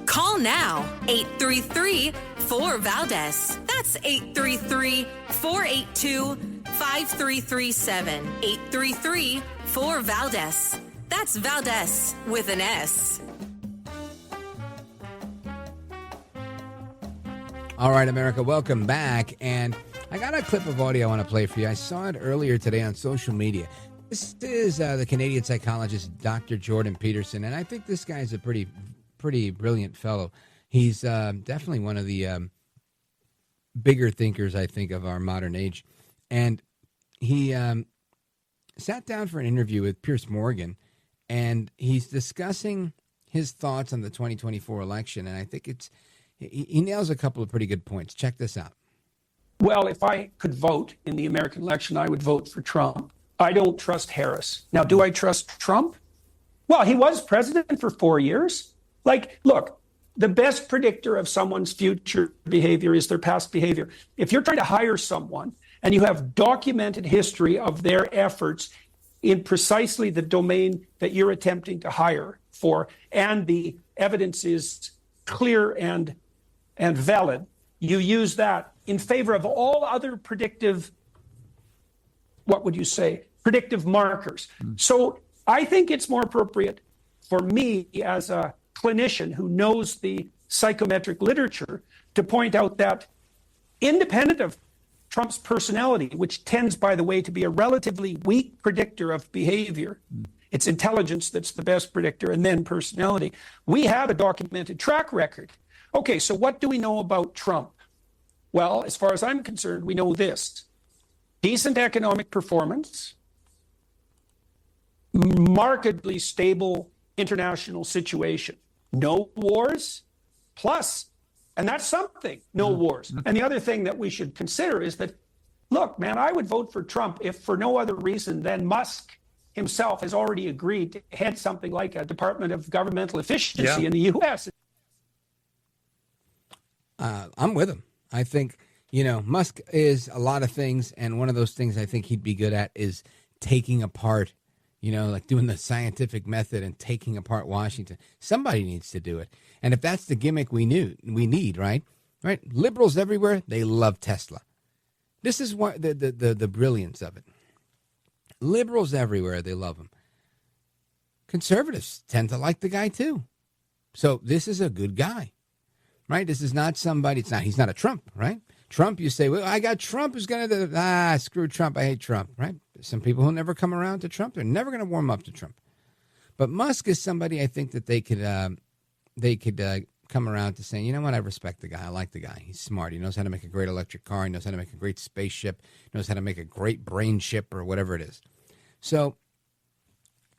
Call now, 833-4VALDEZ. That's 833-482-5337. 833-4VALDEZ. That's Valdez with an S. All right, America, welcome back. And I got a clip of audio I want to play for you. I saw it earlier today on social media. This is the Canadian psychologist, Dr. Jordan Peterson, and I think this guy's a pretty brilliant fellow. He's definitely one of the bigger thinkers, I think, of our modern age. And he sat down for an interview with Piers Morgan, and he's discussing his thoughts on the 2024 election. And I think he nails a couple of pretty good points. Check this out. Well, if I could vote in the American election, I would vote for Trump. I don't trust Harris. Now, do I trust Trump? Well, he was president for 4 years. Like, look, the best predictor of someone's future behavior is their past behavior. If you're trying to hire someone and you have documented history of their efforts in precisely the domain that you're attempting to hire for, and the evidence is clear and valid, you use that in favor of all other predictive, what would you say, predictive markers. So I think it's more appropriate for me as a clinician who knows the psychometric literature to point out that independent of Trump's personality, which tends, by the way, to be a relatively weak predictor of behavior, It's intelligence that's the best predictor, and then personality. We have a documented track record. Okay, so what do we know about Trump? Well, as far as I'm concerned, we know this. Decent economic performance, markedly stable international situation, no wars, plus, and that's something, no wars. And the other thing that we should consider is that, look, man, I would vote for Trump if for no other reason than Musk himself has already agreed to head something like a Department of Governmental Efficiency in the U.S. I'm with him. I think, Musk is a lot of things, and one of those things I think he'd be good at is taking apart, like doing the scientific method and taking apart Washington. Somebody needs to do it. And if that's the gimmick we need, right? Liberals everywhere, they love Tesla. This is what the brilliance of it. Liberals everywhere, they love him. Conservatives tend to like the guy too. So this is a good guy, right? This is not somebody, he's not a Trump, right? Trump, you say, well, I got Trump who's going to, screw Trump, I hate Trump, right? Some people who never come around to Trump, they're never going to warm up to Trump. But Musk is somebody I think that they could come around to saying, you know what, I respect the guy, I like the guy, he's smart, he knows how to make a great electric car, he knows how to make a great spaceship, he knows how to make a great brain chip or whatever it is. So,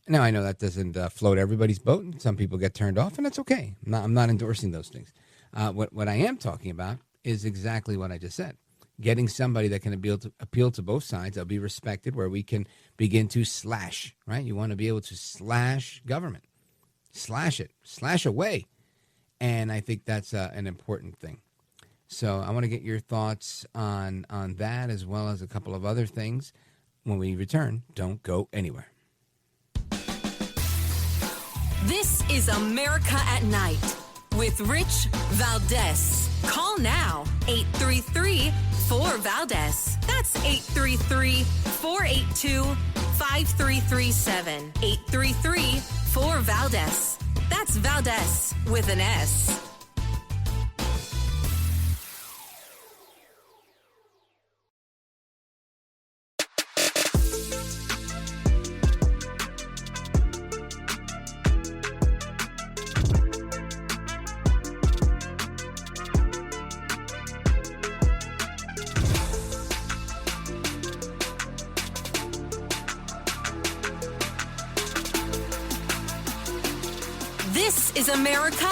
now I know that doesn't float everybody's boat, and some people get turned off, and that's okay. I'm not endorsing those things. What I am talking about is exactly what I just said. Getting somebody that can appeal to both sides, that'll be respected, where we can begin to slash, right? You want to be able to slash government. Slash it. Slash away. And I think that's an important thing. So I want to get your thoughts on that, as well as a couple of other things. When we return, don't go anywhere. This is America at Night with Rich Valdez. Call now, 833-4VALDEZ. That's 833-482-5337. 833-4VALDEZ. That's Valdez with an S. This is America.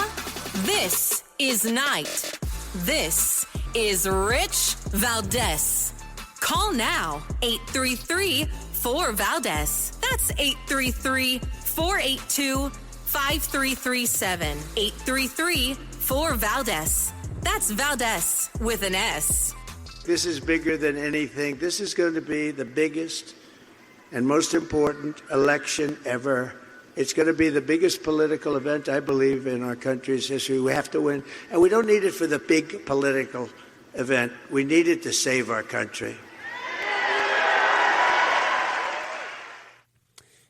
This is Night. This is Rich Valdez. Call now, 833-4VALDEZ. That's 833-482-5337. 833-4VALDEZ. That's Valdez with an S. This is bigger than anything. This is going to be the biggest and most important election ever. It's going to be the biggest political event, I believe, in our country's history. We have to win. And we don't need it for the big political event. We need it to save our country.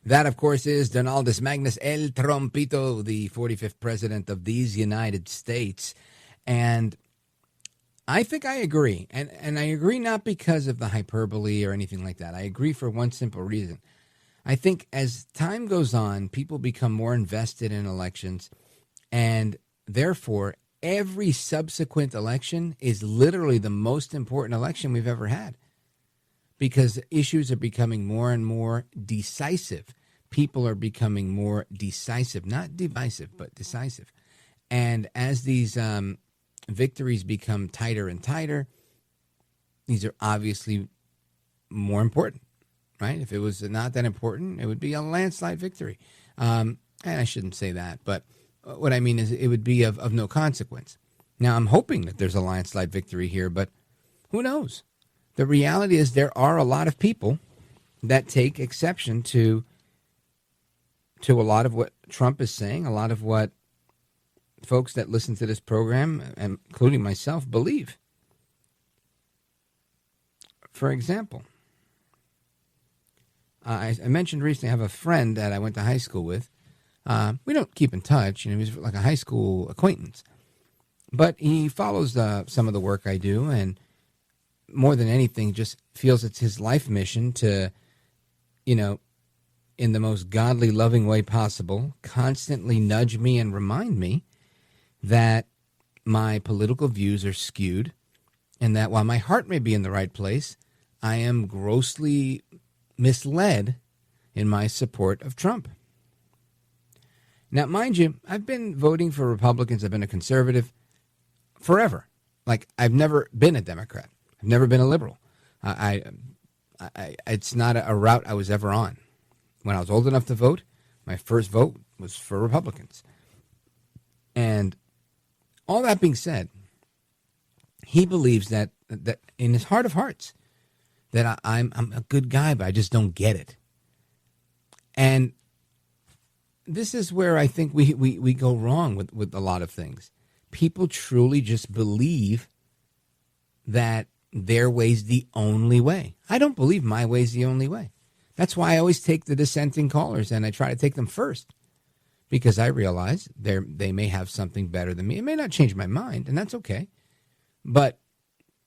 That, of course, is Donaldus Magnus El Trompito, the 45th president of these United States. And I think I agree. And I agree not because of the hyperbole or anything like that. I agree for one simple reason. I think as time goes on, people become more invested in elections, and therefore every subsequent election is literally the most important election we've ever had, because issues are becoming more and more decisive. People are becoming more decisive, not divisive, but decisive. And as these victories become tighter and tighter, these are obviously more important. Right? If it was not that important, it would be a landslide victory. And I shouldn't say that, but what I mean is it would be of no consequence. Now, I'm hoping that there's a landslide victory here, but who knows? The reality is there are a lot of people that take exception to a lot of what Trump is saying, a lot of what folks that listen to this program, including myself, believe. For example, I mentioned recently I have a friend that I went to high school with. We don't keep in touch. He was like a high school acquaintance. But he follows some of the work I do, and more than anything, just feels it's his life mission to, in the most godly, loving way possible, constantly nudge me and remind me that my political views are skewed and that while my heart may be in the right place, I am grossly misled in my support of Trump. Now, mind you, I've been voting for Republicans. I've been a conservative forever. Like, I've never been a Democrat. I've never been a liberal. It's not a route I was ever on. When I was old enough to vote, my first vote was for Republicans. And all that being said, he believes that in his heart of hearts, that I'm a good guy, but I just don't get it. And this is where I think we go wrong with a lot of things. People truly just believe that their way's the only way. I don't believe my way's the only way. That's why I always take the dissenting callers and I try to take them first, because I realize they may have something better than me. It may not change my mind, and that's okay. But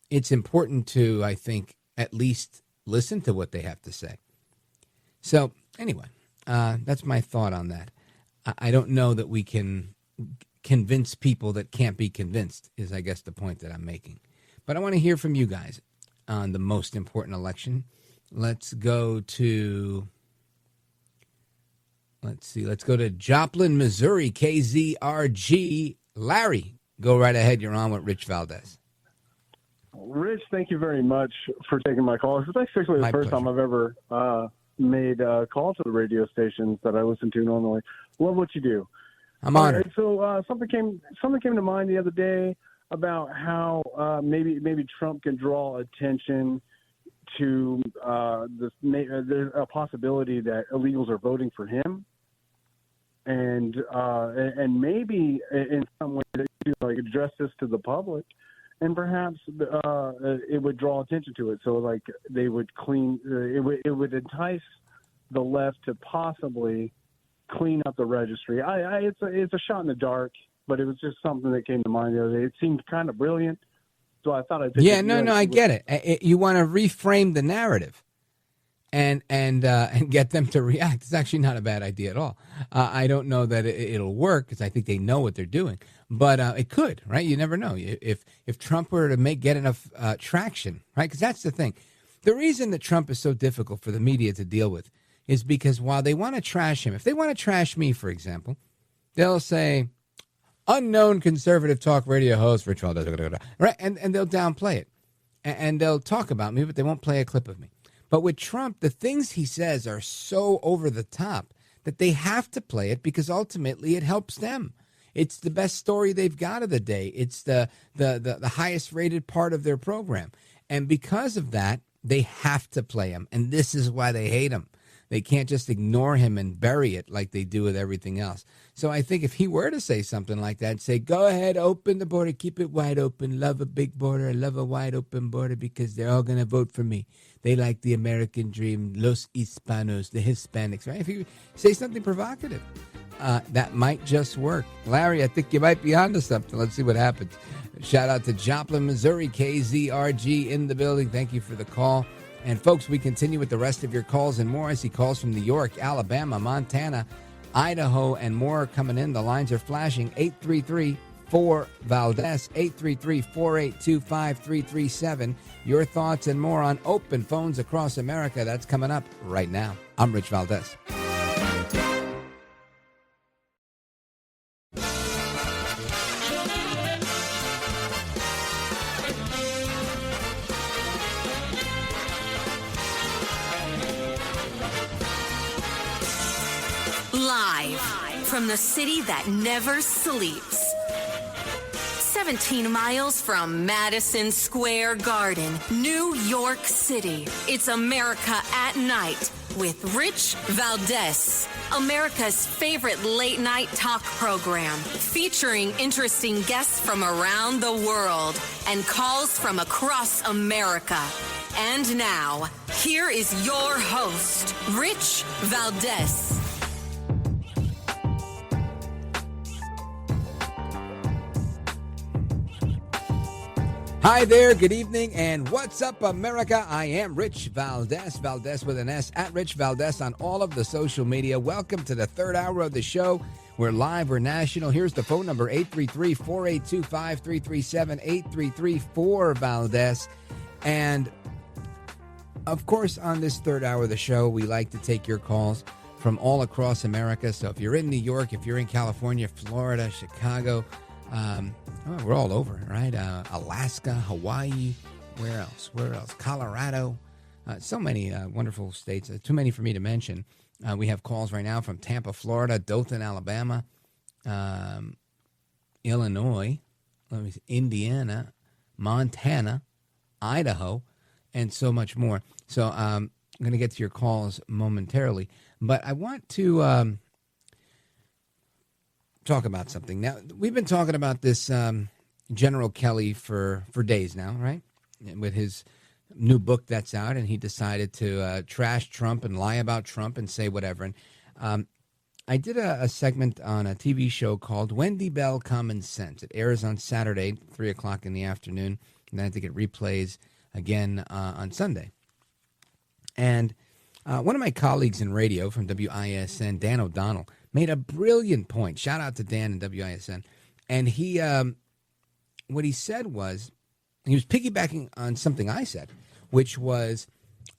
it's important to, I think, at least listen to what they have to say. So anyway, that's my thought on that. I don't know that we can convince people that can't be convinced, is I guess the point that I'm making. But I want to hear from you guys on the most important election. Let's go to Joplin, Missouri, KZRG. Larry, go right ahead. You're on with Rich Valdez. Rich, thank you very much for taking my call. This is actually the first time I've ever made a call to the radio stations that I listen to normally. Love what you do. I'm honored. Right, so something came to mind the other day about how maybe Trump can draw attention to there's a possibility that illegals are voting for him, and maybe in some way to like address this to the public, and perhaps it would draw attention to it. So like they would it would entice the left to possibly clean up the registry. It's a shot in the dark, but it was just something that came to mind the other day. It seemed kind of brilliant. So I thought I'd take I get it. You want to reframe the narrative and get them to react. It's actually not a bad idea at all. I don't know that it'll work because I think they know what they're doing, but it could, right? You never know. If Trump were to get enough traction, right? Because that's the thing. The reason that Trump is so difficult for the media to deal with is because while they want to trash him, if they want to trash me, for example, they'll say, unknown conservative talk radio host, Rich Valdez, right? And they'll downplay it. And they'll talk about me, but they won't play a clip of me. But with Trump, the things he says are so over the top that they have to play it because ultimately it helps them. It's the best story they've got of the day. It's the highest rated part of their program. And because of that, they have to play him. And this is why they hate him. They can't just ignore him and bury it like they do with everything else. So I think if he were to say something like that, say, go ahead, open the border, keep it wide open, love a big border, love a wide open border because they're all going to vote for me. They like the American dream, los Hispanos, the Hispanics, right? If you say something provocative, that might just work. Larry, I think you might be onto something. Let's see what happens. Shout out to Joplin, Missouri, KZRG in the building. Thank you for the call. And folks, we continue with the rest of your calls and more. I see calls from New York, Alabama, Montana, Idaho, and more coming in. The lines are flashing. 833-4-VALDEZ, 833-482-5337. Your thoughts and more on open phones across America. That's coming up right now. I'm Rich Valdez. Live from the city that never sleeps. 17 miles from Madison Square Garden, New York City. It's America at Night with Rich Valdez. America's favorite late night talk program featuring interesting guests from around the world and calls from across America. And now, here is your host, Rich Valdez. Hi there, good evening, and what's up, America? I am Rich Valdez, Valdez with an S, at Rich Valdez on all of the social media. Welcome to the third hour of the show. We're live, we're national. Here's the phone number, 833-482-5337, 833-4-Valdez. And, of course, on this third hour of the show, we like to take your calls from all across America. So if you're in New York, if you're in California, Florida, Chicago, we're all over, right? Alaska, Hawaii, where else? Colorado. So many wonderful states. Too many for me to mention. We have calls right now from Tampa, Florida, Dothan, Alabama, Illinois, Indiana, Montana, Idaho, and so much more. So I'm going to get to your calls momentarily. But I want to talk about something. Now, we've been talking about this General Kelly for days now, right? With his new book that's out, and he decided to trash Trump and lie about Trump and say whatever. And I did a segment on a TV show called Wendy Bell Common Sense. It airs on Saturday, 3 o'clock in the afternoon, and then I think it replays again on Sunday. And one of my colleagues in radio from WISN, Dan O'Donnell, made a brilliant point. Shout out to Dan and WISN. And he, what he said was, he was piggybacking on something I said, which was,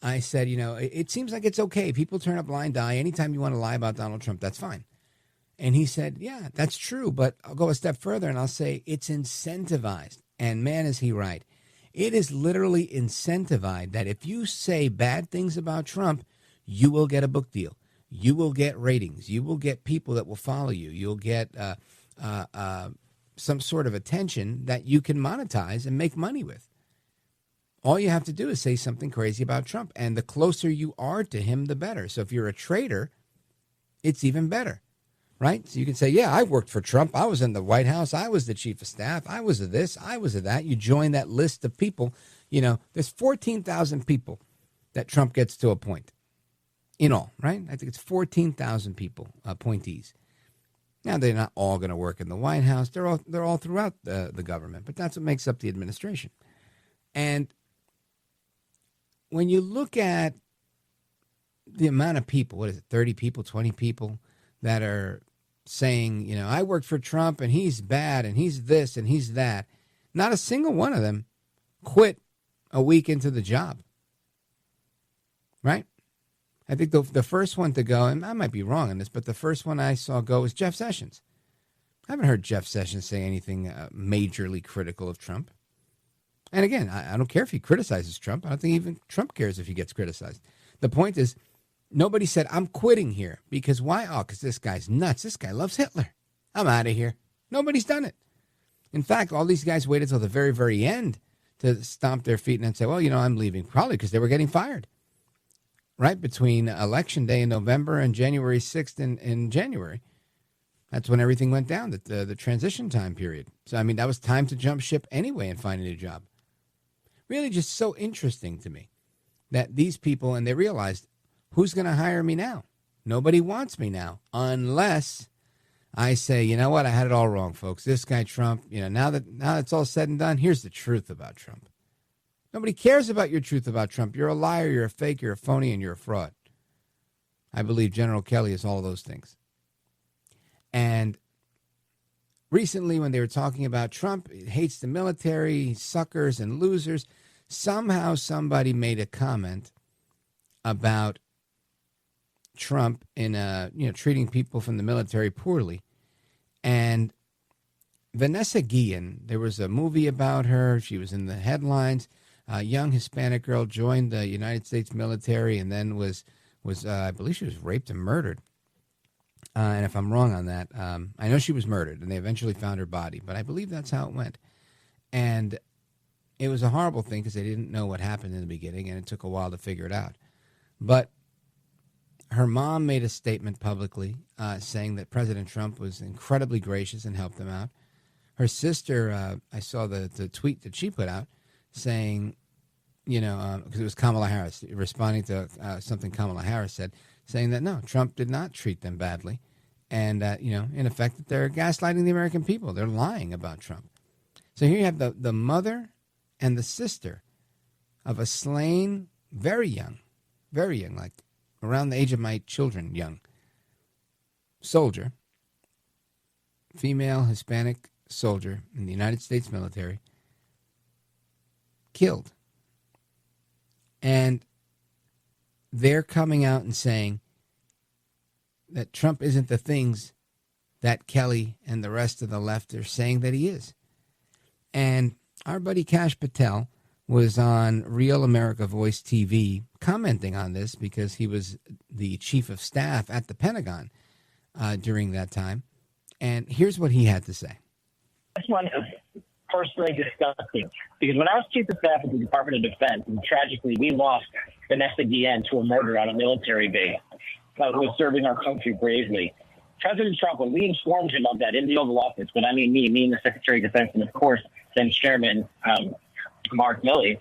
I said, it seems like it's okay. People turn a blind eye. Anytime you want to lie about Donald Trump, that's fine. And he said, yeah, that's true. But I'll go a step further and I'll say it's incentivized. And man, is he right. It is literally incentivized that if you say bad things about Trump, you will get a book deal. You will get ratings. You will get people that will follow you. You'll get some sort of attention that you can monetize and make money with. All you have to do is say something crazy about Trump. And the closer you are to him, the better. So if you're a traitor, it's even better, right? So you can say, yeah, I worked for Trump. I was in the White House. I was the chief of staff. I was a this. I was a that. You join that list of people. There's 14,000 people that Trump gets to appoint. In all, right? I think it's 14,000 people, appointees. Now, they're not all going to work in the White House. They're all throughout the government, but that's what makes up the administration. And when you look at the amount of people, 30 people, 20 people that are saying, I worked for Trump and he's bad and he's this and he's that, not a single one of them quit a week into the job, right? I think the first one to go, and I might be wrong on this, but the first one I saw go was Jeff Sessions. I haven't heard Jeff Sessions say anything majorly critical of Trump. And again, I don't care if he criticizes Trump. I don't think even Trump cares if he gets criticized. The point is, nobody said, I'm quitting here. Because why? Oh, because this guy's nuts. This guy loves Hitler. I'm out of here. Nobody's done it. In fact, all these guys waited till the very, very end to stomp their feet and then say, well, I'm leaving. Probably because they were getting fired. Right between Election Day in November and January 6th in January. That's when everything went down, the transition time period. So, that was time to jump ship anyway and find a new job. Really just so interesting to me that these people, and they realized, who's going to hire me now? Nobody wants me now unless I say, you know what, I had it all wrong, folks. This guy Trump, now that it's all said and done, here's the truth about Trump. Nobody cares about your truth about Trump. You're a liar, you're a fake, you're a phony, and you're a fraud. I believe General Kelly is all of those things. And recently when they were talking about Trump, he hates the military, suckers and losers, somehow somebody made a comment about Trump in treating people from the military poorly. And Vanessa Guillen, there was a movie about her. She was in the headlines. A young Hispanic girl joined the United States military and then was I believe she was raped and murdered. And if I'm wrong on that, I know she was murdered and they eventually found her body, but I believe that's how it went. And it was a horrible thing because they didn't know what happened in the beginning and it took a while to figure it out. But her mom made a statement publicly saying that President Trump was incredibly gracious and helped them out. Her sister, I saw the tweet that she put out saying, because it was Kamala Harris responding to something Kamala Harris said, saying that, no, Trump did not treat them badly. And, in effect, that they're gaslighting the American people. They're lying about Trump. So here you have the mother and the sister of a slain, very young, like around the age of my children, young soldier, female Hispanic soldier in the United States military, killed. And they're coming out and saying that Trump isn't the things that Kelly and the rest of the left are saying that he is. And our buddy Kash Patel was on Real America Voice TV commenting on this because he was the chief of staff at the Pentagon during that time. And here's what he had to say. This one is personally disgusting because when I was chief of staff at the Department of Defense, and tragically we lost Vanessa Guillen to a murder on a military base who was serving our country bravely. President Trump, when we informed him of that in the Oval Office, when I mean me and the Secretary of Defense, and of course, then Chairman Mark Milley,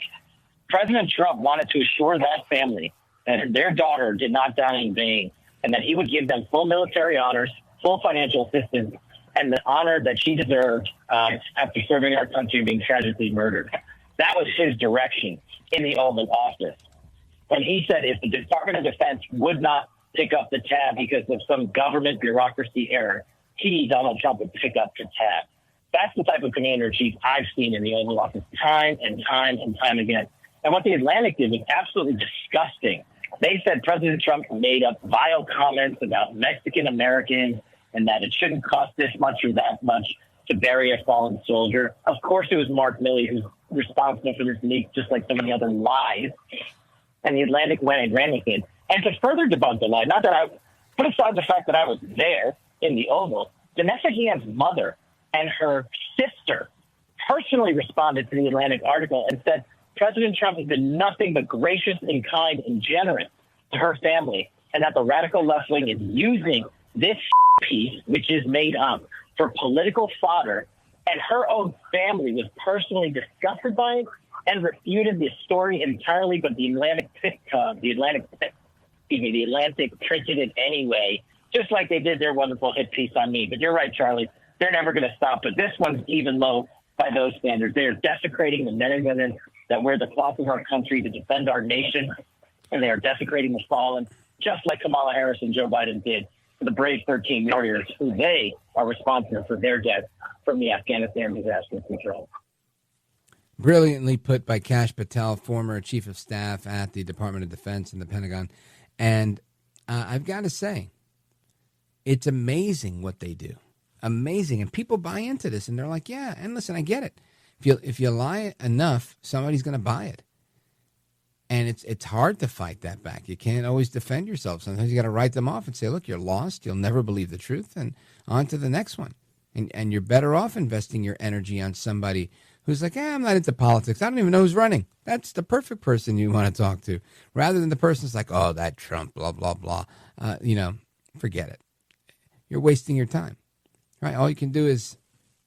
President Trump wanted to assure that family that their daughter did not die in vain and that he would give them full military honors, full financial assistance, and the honor that she deserved after serving our country and being tragically murdered. That was his direction in the Oval Office. And he said if the Department of Defense would not pick up the tab because of some government bureaucracy error, he, Donald Trump, would pick up the tab. That's the type of commander-in-chief I've seen in the Oval Office time and time and time again. And what the Atlantic did was absolutely disgusting. They said President Trump made up vile comments about Mexican Americans and that it shouldn't cost this much or that much to bury a fallen soldier. Of course, it was Mark Milley who's responsible for this leak, just like so many other lies. And the Atlantic went and ran with it. And to further debunk the lie, not that I put aside the fact that I was there in the Oval, Vanessa Guillen's mother and her sister personally responded to the Atlantic article and said President Trump has been nothing but gracious and kind and generous to her family, and that the radical left wing is using this piece, which is made up, for political fodder. And her own family was personally disgusted by it and refuted the story entirely, but the Atlantic printed it anyway, just like they did their wonderful hit piece on me. But you're right, Charlie. They're never going to stop. But this one's even low by those standards. They are desecrating the men and women that wear the cloth of our country to defend our nation, and they are desecrating the fallen, just like Kamala Harris and Joe Biden did for the brave 13 warriors who they are responsible for their death from the Afghanistan disaster control. Brilliantly put by Kash Patel, former chief of staff at the Department of Defense and the Pentagon. And I've got to say, it's amazing what they do. Amazing. And people buy into this, and they're like, yeah, and listen, I get it. If you lie enough, somebody's going to buy it. And it's hard to fight that back. You can't always defend yourself. Sometimes you got to write them off and say, look, you're lost. You'll never believe the truth. And on to the next one. And you're better off investing your energy on somebody who's like, I'm not into politics. I don't even know who's running. That's the perfect person you want to talk to. Rather than the person who's like, oh, that Trump, blah, blah, blah. Forget it. You're wasting your time. Right? All you can do is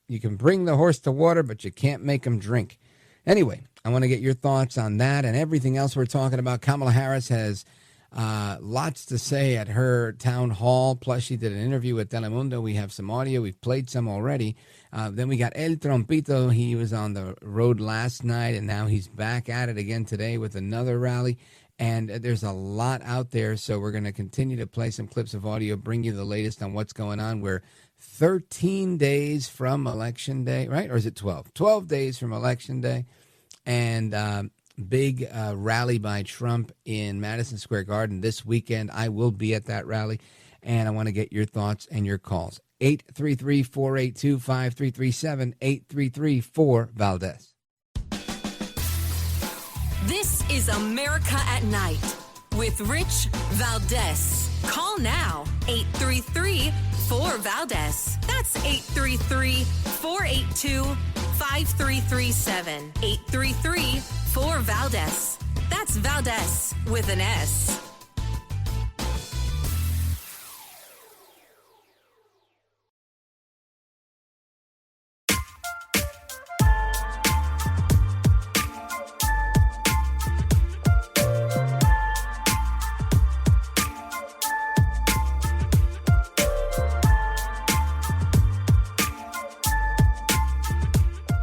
you can bring the horse to water, but you can't make him drink. Anyway, I want to get your thoughts on that and everything else we're talking about. Kamala Harris has lots to say at her town hall. Plus, she did an interview with Telemundo. We have some audio. We've played some already. Then we got El Trompito. He was on the road last night, and now he's back at it again today with another rally. And there's a lot out there, so we're going to continue to play some clips of audio, bring you the latest on what's going on. We're 13 days from Election Day, right? Or is it 12? 12 days from Election Day. And big rally by Trump in Madison Square Garden this weekend. I will be at that rally, and I want to get your thoughts and your calls. 833-482-5337, 833-4-VALDEZ. This is America at Night with Rich Valdez. Call now, 833-4-VALDEZ. That's 833-482-5337. 833-4-VALDEZ. That's Valdez with an S.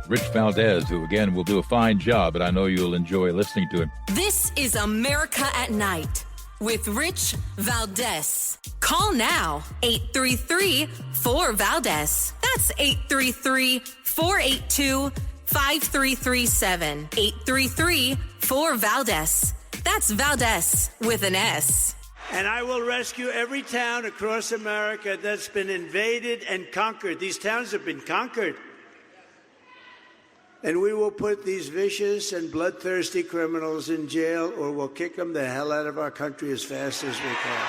Rich Valdez, who, again, will do a fine job, and I know you'll enjoy listening to him. This is America at Night with Rich Valdez. Call now, 833-4-VALDEZ. That's 833-482-5337. 833-4-VALDEZ. That's Valdez with an S. And I will rescue every town across America that's been invaded and conquered. These towns have been conquered. And we will put these vicious and bloodthirsty criminals in jail, or we'll kick them the hell out of our country as fast as we can.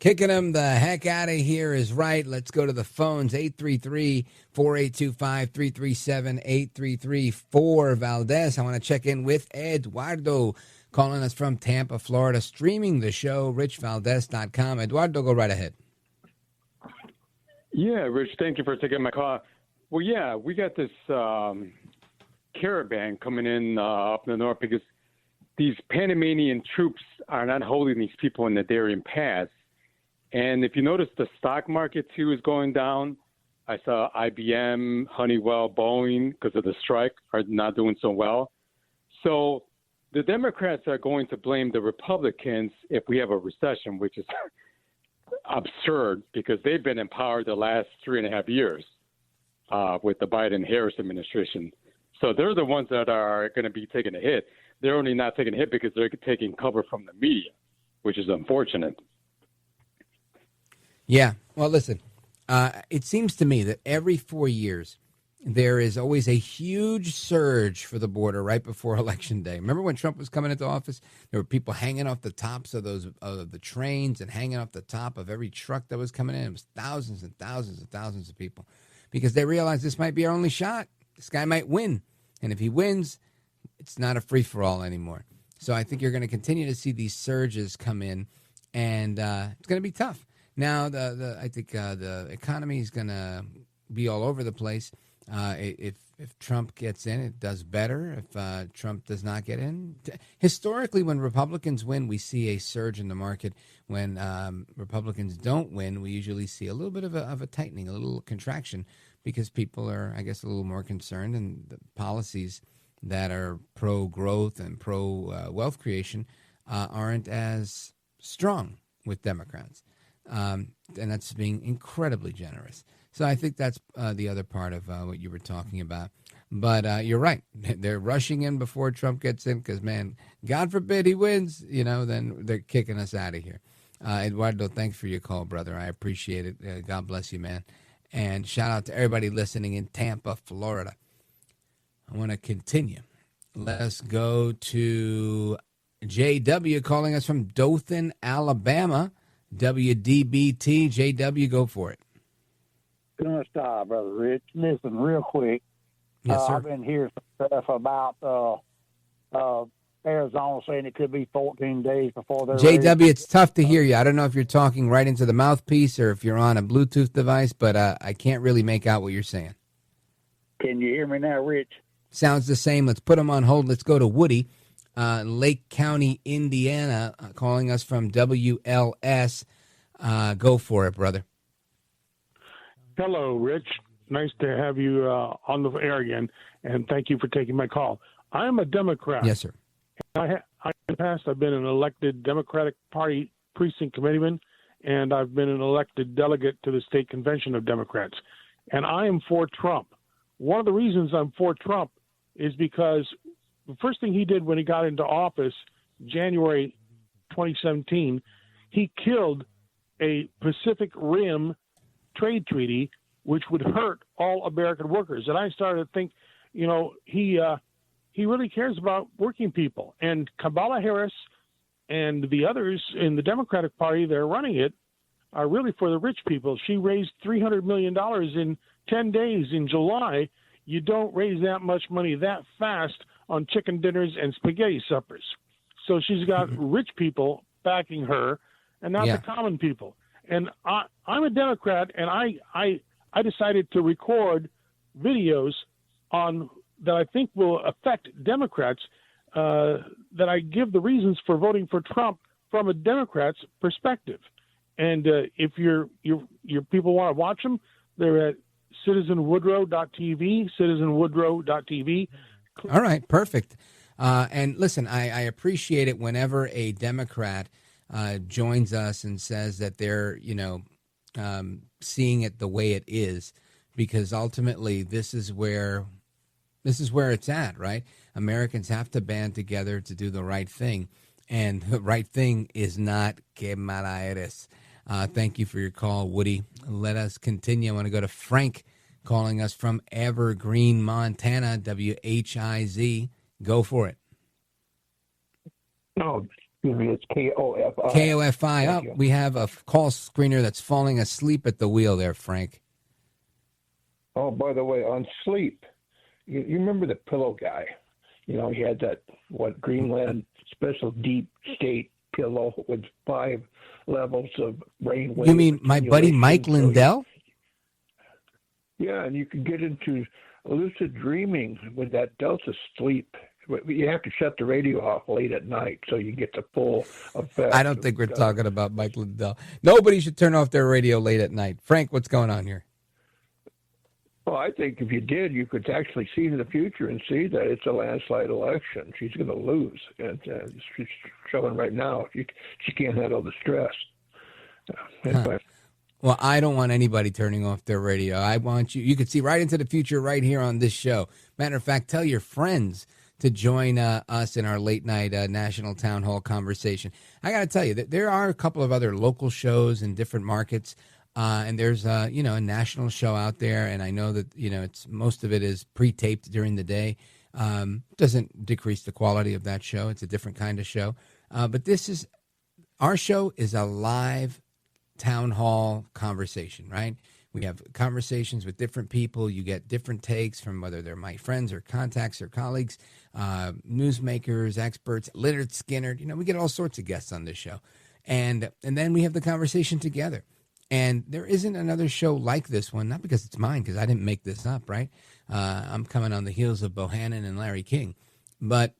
Kicking them the heck out of here is right. Let's go to the phones. 833-482-5337, 833-4-VALDEZ. I want to check in with Eduardo, calling us from Tampa, Florida, streaming the show, richvaldez.com. Eduardo, go right ahead. Yeah, Rich, thank you for taking my call. Well, yeah, we got this caravan coming in up in the north because these Panamanian troops are not holding these people in the Darien Pass. And if you notice, the stock market, too, is going down. I saw IBM, Honeywell, Boeing, because of the strike, are not doing so well. So the Democrats are going to blame the Republicans if we have a recession, which is absurd because they've been in power the last 3.5 years with the Biden-Harris administration. So they're the ones that are going to be taking a hit. They're only not taking a hit because they're taking cover from the media, which is unfortunate. Yeah. Well, listen, it seems to me that every 4 years, there is always a huge surge for the border right before Election Day. Remember when Trump was coming into office? There were people hanging off the tops of the trains and hanging off the top of every truck that was coming in. It was thousands and thousands and thousands of people because they realized this might be our only shot. This guy might win. And if he wins, it's not a free-for-all anymore. So I think you're going to continue to see these surges come in, and it's going to be tough. Now, I think the economy is going to be all over the place. If Trump gets in, it does better. If Trump does not get in, historically, when Republicans win, we see a surge in the market. When Republicans don't win, we usually see a little bit of a tightening, a little contraction, because people are, I guess, a little more concerned, and the policies that are pro-growth and pro-wealth creation aren't as strong with Democrats. And that's being incredibly generous. So I think that's the other part of what you were talking about. But you're right. They're rushing in before Trump gets in because, man, God forbid he wins, then they're kicking us out of here. Eduardo, thanks for your call, brother. I appreciate it. God bless you, man. And shout out to everybody listening in Tampa, Florida. I want to continue. Let's go to JW calling us from Dothan, Alabama. WDBT. JW, go for it. Gonna stop, Brother Rich. Listen, real quick. Yes, sir. I've been hearing some stuff about Arizona saying it could be 14 days before they're JW, ready. it's tough to hear you. I don't know if you're talking right into the mouthpiece or if you're on a Bluetooth device, but I can't really make out what you're saying. Can you hear me now, Rich? Sounds the same. Let's put him on hold. Let's go to Woody, Lake County, Indiana, calling us from WLS. Go for it, brother. Hello, Rich. Nice to have you on the air again, and thank you for taking my call. I am a Democrat. Yes, sir. In the past, I've been an elected Democratic Party precinct committeeman, and I've been an elected delegate to the state convention of Democrats. And I am for Trump. One of the reasons I'm for Trump is because the first thing he did when he got into office, January 2017, he killed a Pacific Rim trade treaty, which would hurt all American workers. And I started to think, he really cares about working people. And Kamala Harris and the others in the Democratic Party that are running it are really for the rich people. She raised $300 million in 10 days in July. You don't raise that much money that fast on chicken dinners and spaghetti suppers. So she's got rich people backing her and not the common people. And I'm a Democrat, and I decided to record videos on that I think will affect Democrats, that I give the reasons for voting for Trump from a Democrat's perspective. And if your people want to watch them, they're at citizenwoodrow.tv, citizenwoodrow.tv. All right, perfect. And listen, I appreciate it whenever a Democrat joins us and says that they're, seeing it the way it is, because ultimately this is where it's at, right? Americans have to band together to do the right thing, and the right thing is not que mala eres. Thank you for your call, Woody. Let us continue. I want to go to Frank calling us from Evergreen, Montana, WHIZ. Go for it. No, excuse me, it's KOFI. KOFI. Oh, we have a call screener that's falling asleep at the wheel there, Frank. Oh, by the way, on sleep, you remember the pillow guy? He had that, Greenland special deep state pillow with 5 levels of brainwave. You mean my buddy Mike Lindell? Yeah, and you can get into lucid dreaming with that delta sleep. You have to shut the radio off late at night so you get the full effect. I don't think we're talking about Mike Lindell. Nobody should turn off their radio late at night. Frank, what's going on here? Well, I think if you did, you could actually see in the future and see that it's a landslide election. She's going to lose. And she's showing right now she can't handle the stress. Anyway. Well, I don't want anybody turning off their radio. I want you could see right into the future right here on this show. Matter of fact, tell your friends to join us in our late night national town hall conversation. I got to tell you that there are a couple of other local shows in different markets, and there's a national show out there. And I know that it's most of it is pre-taped during the day. Doesn't decrease the quality of that show. It's a different kind of show. But our show is a live town hall conversation, right? We have conversations with different people. You get different takes from whether they're my friends or contacts or colleagues, newsmakers, experts, Leonard Skinner. We get all sorts of guests on this show. And then we have the conversation together. And there isn't another show like this one, not because it's mine, because I didn't make this up, right? I'm coming on the heels of Bohannon and Larry King. But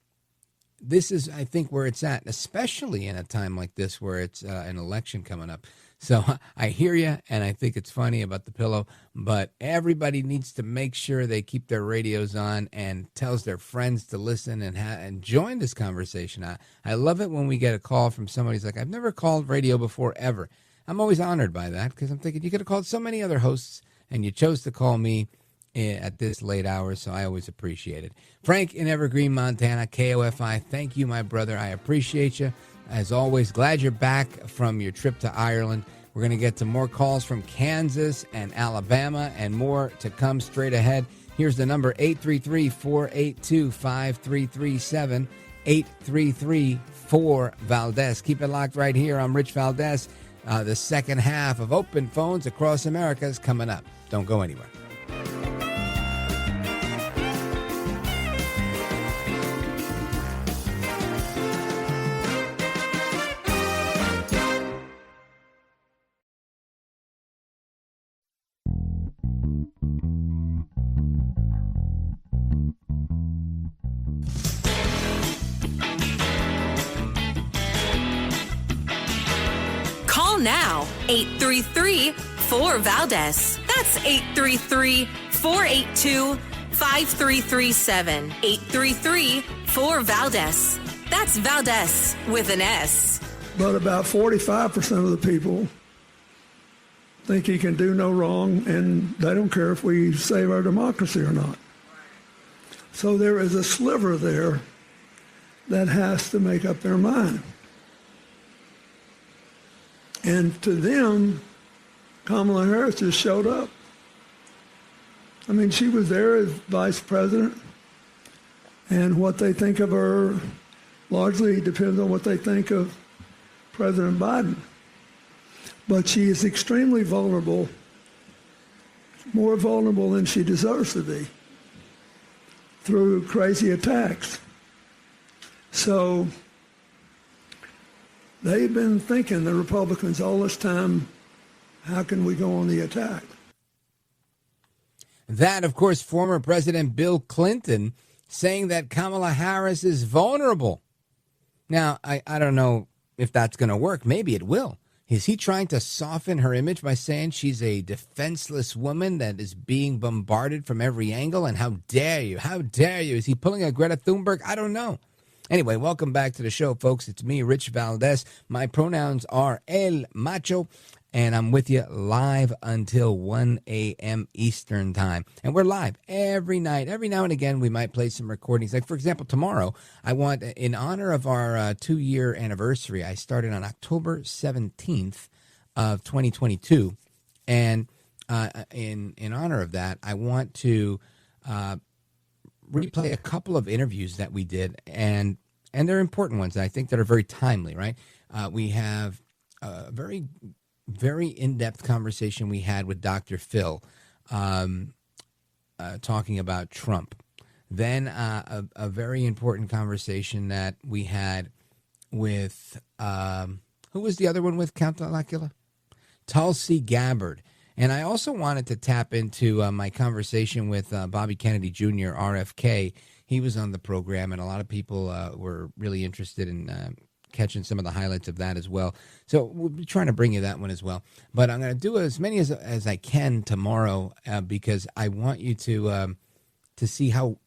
this is, I think, where it's at, especially in a time like this where it's an election coming up. So I hear you, and I think it's funny about the pillow, but everybody needs to make sure they keep their radios on and tells their friends to listen and join this conversation. I love it when we get a call from somebody who's like, I've never called radio before, ever. I'm always honored by that because I'm thinking you could have called so many other hosts, and you chose to call me at this late hour, so I always appreciate it. Frank in Evergreen, Montana, KOFI, thank you, my brother. I appreciate you. As always, glad you're back from your trip to Ireland. We're going to get to more calls from Kansas and Alabama and more to come straight ahead. Here's the number, 833-482-5337, 833-4-VALDEZ. Keep it locked right here. I'm Rich Valdez. The second half of Open Phones Across America is coming up. Don't go anywhere. Now, 833-4-VALDEZ. That's 833-482-5337. 833-4-VALDEZ. That's Valdez with an S. But about 45% of the people think he can do no wrong, and they don't care if we save our democracy or not. So there is a sliver there that has to make up their mind. And to them, Kamala Harris just showed up. I mean, she was there as vice president, and what they think of her largely depends on what they think of President Biden. But she is extremely vulnerable, more vulnerable than she deserves to be, through crazy attacks. So they've been thinking, the Republicans, all this time, how can we go on the attack? That, of course, former President Bill Clinton saying that Kamala Harris is vulnerable. Now, I don't know if that's going to work. Maybe it will. Is he trying to soften her image by saying she's a defenseless woman that is being bombarded from every angle? And how dare you? How dare you? Is he pulling a Greta Thunberg? I don't know. Anyway, welcome back to the show, folks. It's me, Rich Valdez. My pronouns are El Macho, and I'm with you live until 1 a.m. Eastern time. And we're live every night. Every now and again, we might play some recordings. Like, for example, tomorrow, I want, in honor of our 2-year anniversary, I started on October 17th of 2022. And in honor of that, I want to replay a couple of interviews that we did, and they're important ones, I think, that are very timely, right? We have a very, very in-depth conversation we had with Dr. Phil talking about Trump. Then a very important conversation that we had with, who was the other one with, Count Lacula? Tulsi Gabbard. And I also wanted to tap into my conversation with Bobby Kennedy Jr., RFK. He was on the program, and a lot of people were really interested in catching some of the highlights of that as well. So we'll be trying to bring you that one as well. But I'm going to do as many as I can tomorrow because I want you to see how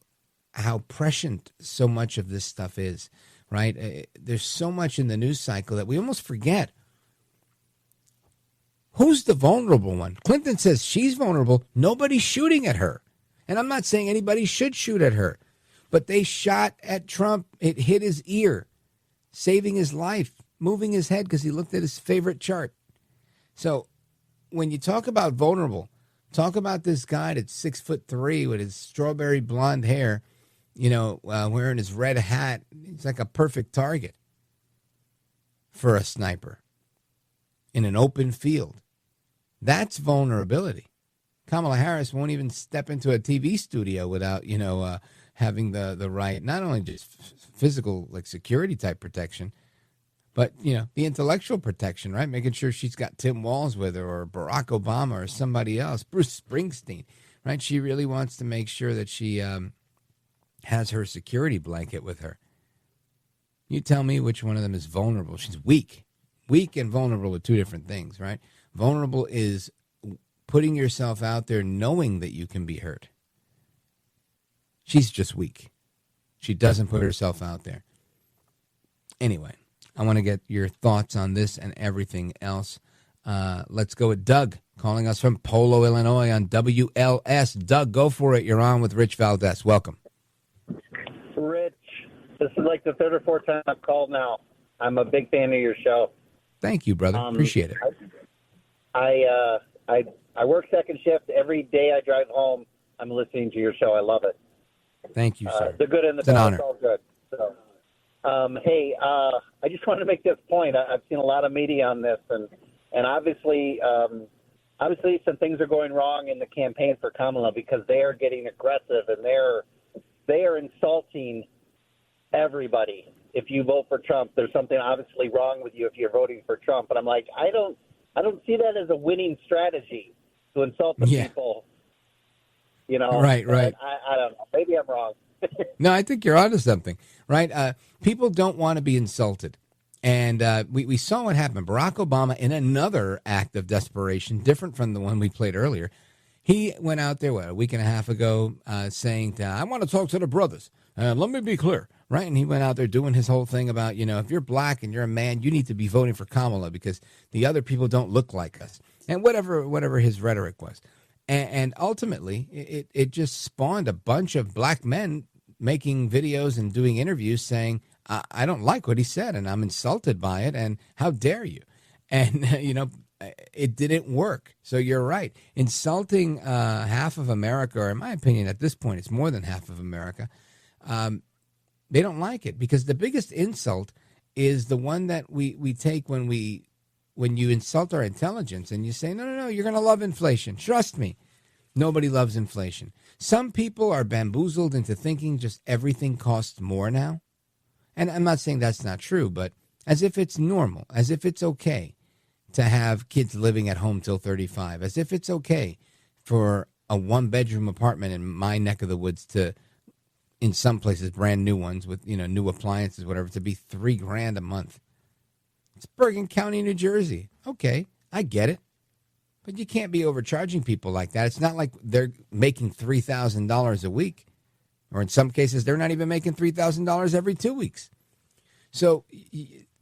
prescient so much of this stuff is, right? There's so much in the news cycle that we almost forget. Who's the vulnerable one? Clinton says she's vulnerable. Nobody's shooting at her. And I'm not saying anybody should shoot at her. But they shot at Trump. It hit his ear, saving his life, moving his head because he looked at his favorite chart. So when you talk about vulnerable, talk about this guy that's 6'3" with his strawberry blonde hair, wearing his red hat. He's like a perfect target for a sniper in an open field. That's vulnerability. Kamala Harris won't even step into a TV studio without, having the right, not only just physical, like security type protection, but, the intellectual protection, right? Making sure she's got Tim Walz with her or Barack Obama or somebody else, Bruce Springsteen, right? She really wants to make sure that she has her security blanket with her. You tell me which one of them is vulnerable. She's weak. Weak and vulnerable are two different things, right? Vulnerable is putting yourself out there knowing that you can be hurt. She's just weak. She doesn't put herself out there. Anyway, I want to get your thoughts on this and everything else. Let's go with Doug calling us from Polo, Illinois on WLS. Doug, go for it. You're on with Rich Valdez. Welcome. Rich, this is like the third or fourth time I've called now. I'm a big fan of your show. Thank you, brother. Appreciate it. I work second shift. Every day I drive home, I'm listening to your show. I love it. Thank you, sir. The good and the bad. It's all good. So, I just wanted to make this point. I've seen a lot of media on this, and obviously some things are going wrong in the campaign for Kamala because they are getting aggressive and they are insulting everybody. If you vote for Trump, there's something obviously wrong with you if you're voting for Trump. But I'm like, I don't see that as a winning strategy to insult the people. Right. I don't know. Maybe I'm wrong. No, I think you're onto something, right? People don't want to be insulted. And we saw what happened. Barack Obama, in another act of desperation, different from the one we played earlier, he went out there, a week and a half ago, saying, I want to talk to the brothers. Let me be clear, right? And he went out there doing his whole thing about, if you're black and you're a man, you need to be voting for Kamala because the other people don't look like us. And whatever his rhetoric was. And ultimately, it just spawned a bunch of black men making videos and doing interviews saying, I don't like what he said and I'm insulted by it. And how dare you? And, it didn't work. So you're right. Insulting half of America, or in my opinion, at this point, it's more than half of America. They don't like it because the biggest insult is the one that we take when you insult our intelligence and you say, no, you're going to love inflation. Trust me. Nobody loves inflation. Some people are bamboozled into thinking just everything costs more now. And I'm not saying that's not true, but as if it's normal, as if it's okay to have kids living at home till 35, as if it's okay for a one-bedroom apartment in my neck of the woods to, in some places, brand new ones with, new appliances, whatever, to be $3,000 a month. It's Bergen County, New Jersey. Okay, I get it. But you can't be overcharging people like that. It's not like they're making $3,000 a week. Or in some cases, they're not even making $3,000 every 2 weeks. So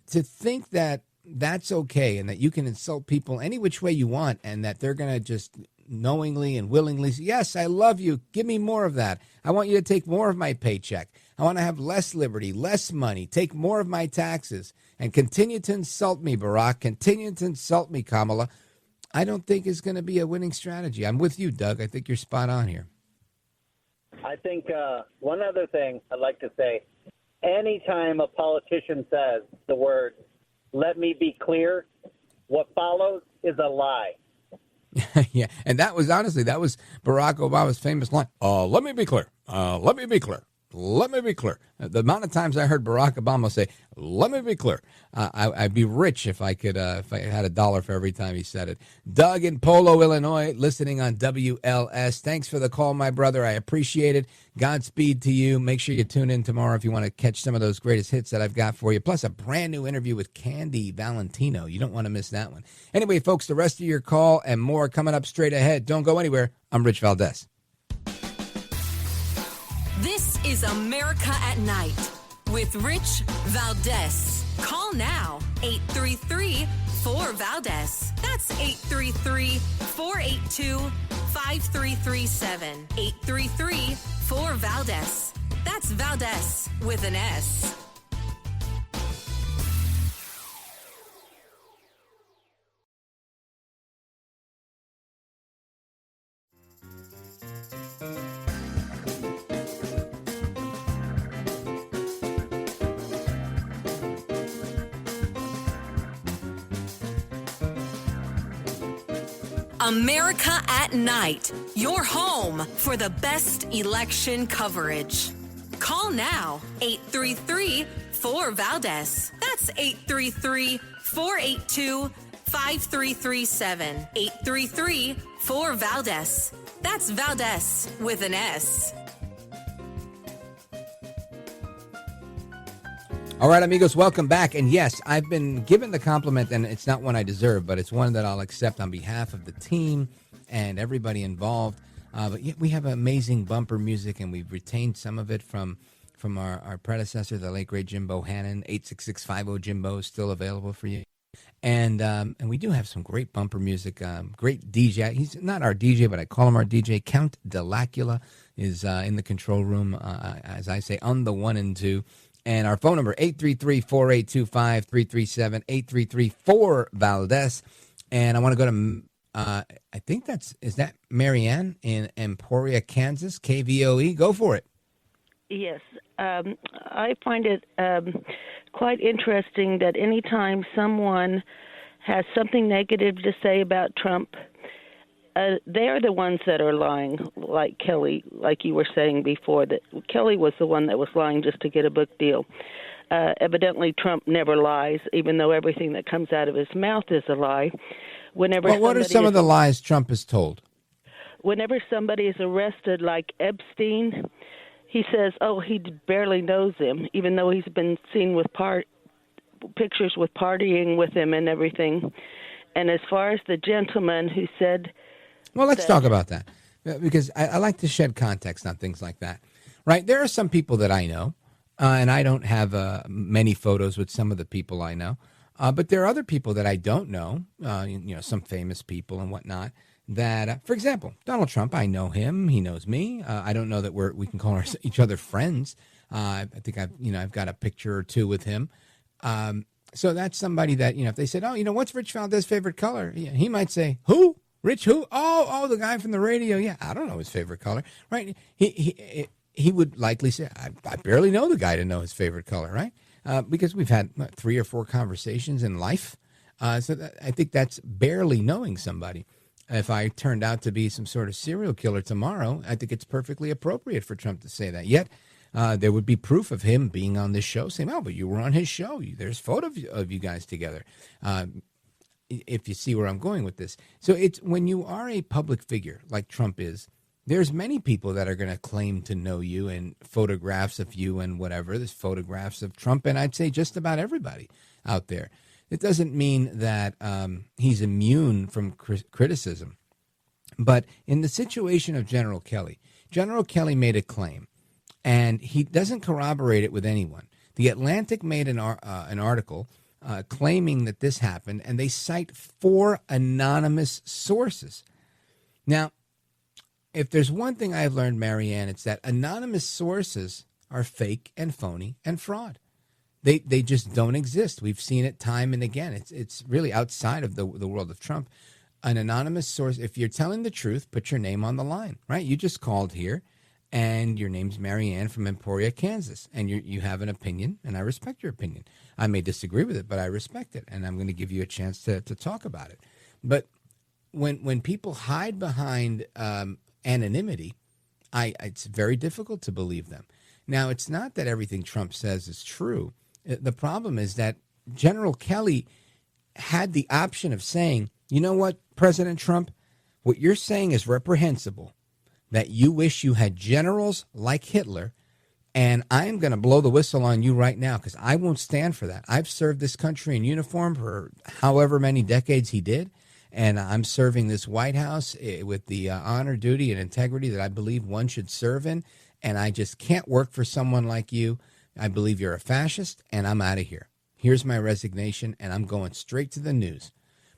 to think that that's okay and that you can insult people any which way you want and that they're going to just knowingly and willingly say, yes, I love you. Give me more of that. I want you to take more of my paycheck. I want to have less liberty, less money, take more of my taxes, and continue to insult me, Barack. Continue to insult me, Kamala. I don't think is going to be a winning strategy. I'm with you, Doug. I think you're spot on here. I think one other thing I'd like to say, anytime a politician says the word, let me be clear, what follows is a lie. Yeah, and that was Barack Obama's famous line, let me be clear, let me be clear. Let me be clear. The amount of times I heard Barack Obama say, let me be clear, I'd be rich if I had $1 for every time he said it. Doug in Polo, Illinois, listening on WLS. Thanks for the call, my brother. I appreciate it. Godspeed to you. Make sure you tune in tomorrow if you want to catch some of those greatest hits that I've got for you, plus a brand new interview with Candy Valentino. You don't want to miss that one. Anyway, folks, the rest of your call and more coming up straight ahead. Don't go anywhere. I'm Rich Valdez. This is America at Night with Rich Valdez. Call now, 833-4-VALDEZ. That's 833-482-5337. 833-4-VALDEZ. That's Valdez with an S. America at Night, your home for the best election coverage. Call now, 833-4-VALDEZ. That's 833-482-5337. 833-4-VALDEZ. That's Valdez with an S. All right, amigos, welcome back. And yes, I've been given the compliment, and it's not one I deserve, but it's one that I'll accept on behalf of the team and everybody involved. But yeah, we have amazing bumper music, and we've retained some of it from our predecessor, the late, great Jim Bohannon. 86650-JIMBO is still available for you. And we do have some great bumper music, great DJ. He's not our DJ, but I call him our DJ. Count Delacula is in the control room, as I say, on the 1 and 2. And our phone number, 833-482-5337, 833-4-VALDEZ. And I want to go to, I think is that Marianne in Emporia, Kansas, KVOE? Go for it. Yes. I find it quite interesting that anytime someone has something negative to say about Trump, they're the ones that are lying, like Kelly, like you were saying before, that Kelly was the one that was lying just to get a book deal. Evidently, Trump never lies, even though everything that comes out of his mouth is a lie. Well, what are some of the lies Trump has told? Whenever somebody is arrested, like Epstein, he says, oh, he barely knows him, even though he's been seen with pictures with partying with him and everything. And as far as the gentleman who said... Well, let's talk about that, because I like to shed context on things like that, right? There are some people that I know, and I don't have many photos with some of the people I know, but there are other people that I don't know, some famous people and whatnot, that, for example, Donald Trump, I know him, he knows me. I don't know that we can call each other friends. I think I've got a picture or two with him. So that's somebody that, if they said, oh, what's Rich Valdez's favorite color? He might say, who? Rich who? Oh, the guy from the radio. Yeah, I don't know his favorite color, right? He would likely say, I barely know the guy to know his favorite color, right? Because we've had 3 or 4 conversations in life. So I think that's barely knowing somebody. If I turned out to be some sort of serial killer tomorrow, I think it's perfectly appropriate for Trump to say that. Yet, there would be proof of him being on this show, saying, oh, but you were on his show. There's photos of you guys together. If you see where I'm going with this. So it's when you are a public figure like Trump is, there's many people that are going to claim to know you and photographs of you and whatever. There's photographs of Trump, and I'd say just about everybody out there. It doesn't mean that he's immune from criticism. But in the situation of General Kelly made a claim, and he doesn't corroborate it with anyone. The Atlantic made an article claiming that this happened, and they cite 4 anonymous sources. Now, if there's one thing I've learned, Marianne, it's that anonymous sources are fake and phony and fraud. They just don't exist. We've seen it time and again. It's really outside of the world of Trump. An anonymous source, if you're telling the truth, put your name on the line, right? You just called here, and your name's Marianne from Emporia, Kansas, and you have an opinion, and I respect your opinion. I may disagree with it, but I respect it, and I'm going to give you a chance to talk about it. But when people hide behind anonymity, it's very difficult to believe them. Now, it's not that everything Trump says is true. The problem is that General Kelly had the option of saying, you know what, President Trump, what you're saying is reprehensible, that you wish you had generals like Hitler, and I'm going to blow the whistle on you right now because I won't stand for that. I've served this country in uniform for however many decades he did, and I'm serving this White House with the honor, duty, and integrity that I believe one should serve in, and I just can't work for someone like you. I believe you're a fascist, and I'm out of here. Here's my resignation, and I'm going straight to the news.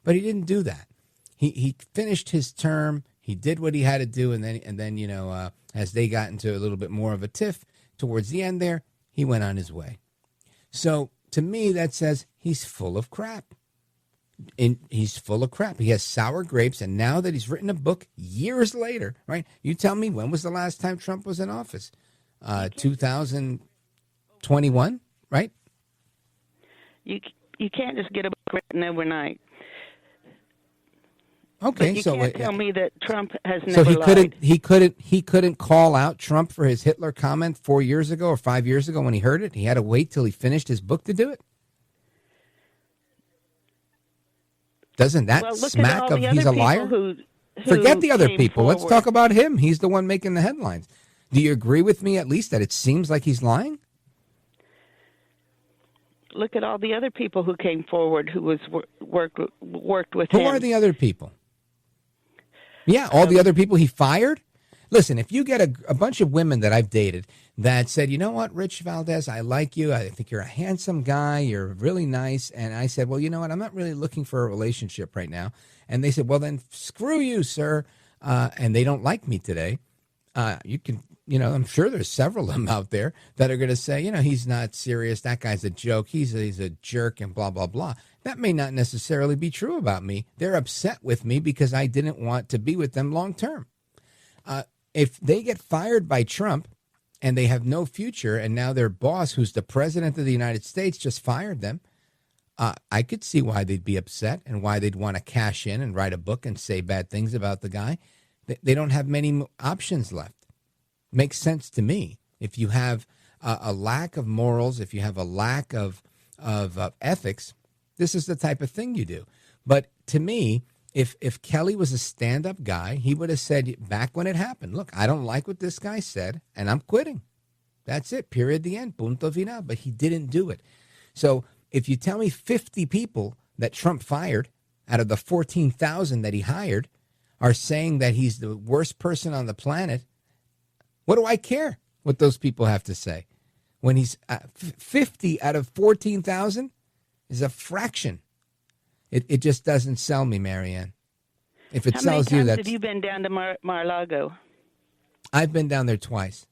But he didn't do that. He finished his term. He did what he had to do, and then as they got into a little bit more of a tiff towards the end there, he went on his way. So to me, that says he's full of crap. He's full of crap. He has sour grapes, and now that he's written a book years later, right? You tell me, when was the last time Trump was in office? 2021, right? You can't just get a book written overnight. Okay, but you so can't tell me that Trump has never lied. He couldn't call out Trump for his Hitler comment 4 years ago or 5 years ago when he heard it. He had to wait till he finished his book to do it. Doesn't that smack of he's a liar? Forget the other people. Forward. Let's talk about him. He's the one making the headlines. Do you agree with me at least that it seems like he's lying? Look at all the other people who came forward who was worked with him. Who are the other people? Yeah, all the other people he fired? Listen, if you get a bunch of women that I've dated that said, you know what, Rich Valdez, I like you. I think you're a handsome guy. You're really nice. And I said, well, you know what, I'm not really looking for a relationship right now. And they said, well, then screw you, sir. And they don't like me today. You can, I'm sure there's several of them out there that are going to say, he's not serious. That guy's a joke. He's a jerk and blah, blah, blah. That may not necessarily be true about me. They're upset with me because I didn't want to be with them long term. If they get fired by Trump and they have no future, and now their boss, who's the president of the United States, just fired them, I could see why they'd be upset and why they'd want to cash in and write a book and say bad things about the guy. They don't have many options left. Makes sense to me. If you have a lack of morals, if you have a lack of ethics, this is the type of thing you do. But to me, if Kelly was a stand-up guy, he would have said back when it happened, look, I don't like what this guy said, and I'm quitting. That's it, period, the end, punto final. But he didn't do it. So if you tell me 50 people that Trump fired out of the 14,000 that he hired are saying that he's the worst person on the planet, what do I care what those people have to say? When he's 50 out of 14,000 is a fraction. It just doesn't sell me, Marianne. If it sells you, How many that's... times have you been down to Mar-a-Lago? I've been down there twice.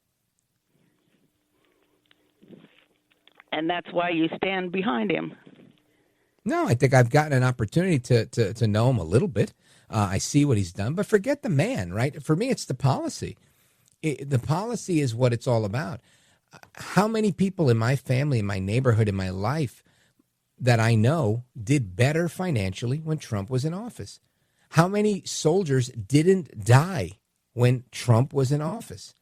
And that's why you stand behind him. No, I think I've gotten an opportunity to know him a little bit. I see what he's done, but forget the man, right? For me, it's the policy. The policy is what it's all about. How many people in my family, in my neighborhood, in my life that I know did better financially when Trump was in office? How many soldiers didn't die when Trump was in office?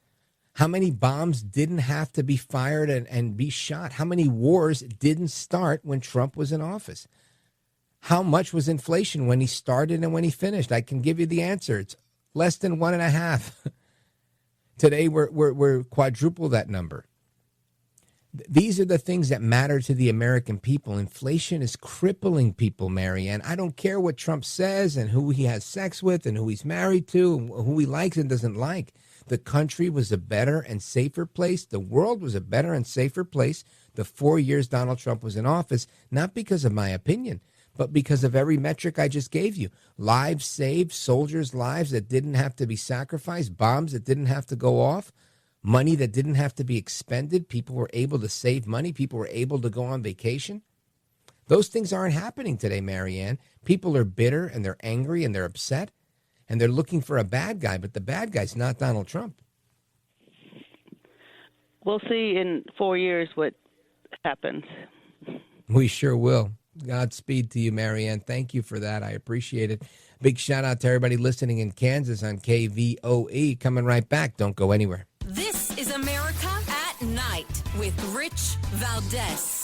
How many bombs didn't have to be fired and be shot? How many wars didn't start when Trump was in office? How much was inflation when he started and when he finished? I can give you the answer. It's less than 1.5. Today, we're quadruple that number. These are the things that matter to the American people. Inflation is crippling people, Marianne. I don't care what Trump says and who he has sex with and who he's married to and who he likes and doesn't like. The country was a better and safer place. The world was a better and safer place the 4 years Donald Trump was in office, not because of my opinion, but because of every metric I just gave you. Lives saved, soldiers' lives that didn't have to be sacrificed, bombs that didn't have to go off, money that didn't have to be expended. People were able to save money. People were able to go on vacation. Those things aren't happening today, Marianne. People are bitter and they're angry and they're upset and they're looking for a bad guy, but the bad guy's not Donald Trump. We'll see in 4 years what happens. We sure will. Godspeed to you, Marianne. Thank you for that. I appreciate it. Big shout out to everybody listening in Kansas on KVOE. Coming right back. Don't go anywhere. This is America at Night with Rich Valdez.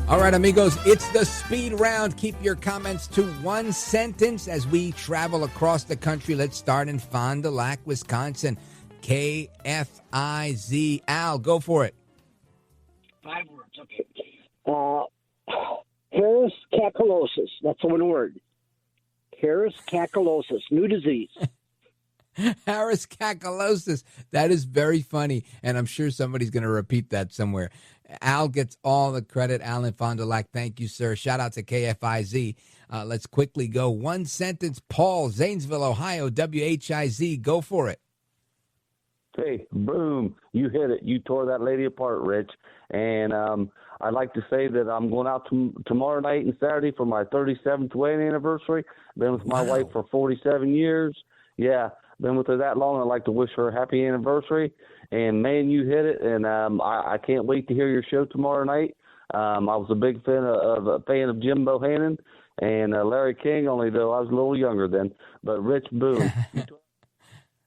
All right, amigos, it's the speed round. Keep your comments to one sentence as we travel across the country. Let's start in Fond du Lac, Wisconsin. KFIZ. Al, go for it. 5 words, okay. Harris caculosis. That's one word. Harris caculosis, new disease. Harris caculosis. That is very funny, and I'm sure somebody's going to repeat that somewhere. Al gets all the credit. Al in Fond du Lac, thank you, sir. Shout out to KFIZ. Let's quickly go. One sentence. Paul, Zanesville, Ohio, WHIZ. Go for it. Hey, boom. You hit it. You tore that lady apart, Rich. And I'd like to say that I'm going out tomorrow night and Saturday for my 37th wedding anniversary. Been with my wife for 47 years. Yeah, been with her that long. I'd like to wish her a happy anniversary. And, man, you hit it. And I can't wait to hear your show tomorrow night. I was a big fan of Jim Bohannon and Larry King, only though I was a little younger then. But, Rich, boom.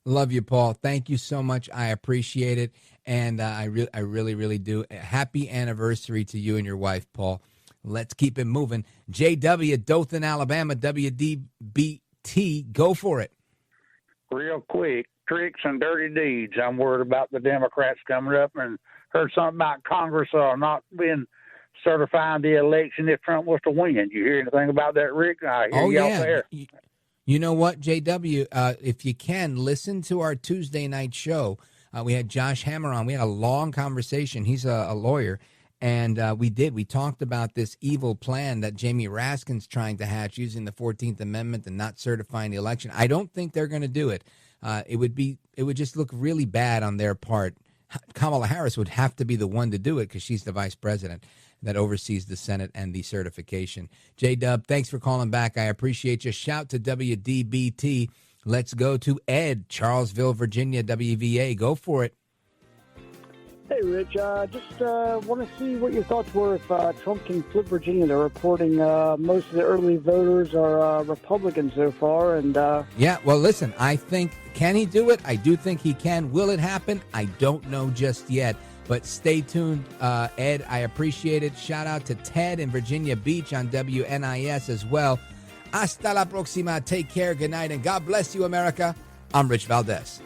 Love you, Paul. Thank you so much. I appreciate it. And I really, really do. Happy anniversary to you and your wife, Paul. Let's keep it moving. JW, Dothan, Alabama, WDBT. Go for it. Real quick, tricks and dirty deeds. I'm worried about the Democrats coming up and heard something about Congress not being certifying the election if Trump was to win. You hear anything about that, Rick? I hear y'all there. You know what, JW? If you can, listen to our Tuesday night show. We had Josh Hammer on. We had a long conversation. He's a lawyer. And we talked about this evil plan that Jamie Raskin's trying to hatch using the 14th Amendment and not certifying the election. I don't think they're going to do it. It would just look really bad on their part. Kamala Harris would have to be the one to do it because she's the vice president that oversees the Senate and the certification. J-Dub, thanks for calling back. I appreciate you. Shout to WDBT. Let's go to Ed, Charlesville, Virginia, WVA. Go for it. Hey, Rich. Just want to see what your thoughts were if Trump can flip Virginia. They're reporting most of the early voters are Republicans so far. And yeah, well, listen, I think, can he do it? I do think he can. Will it happen? I don't know just yet. But stay tuned, Ed. I appreciate it. Shout out to Ted in Virginia Beach on WNIS as well. Hasta la próxima. Take care. Good night. And God bless you, America. I'm Rich Valdez.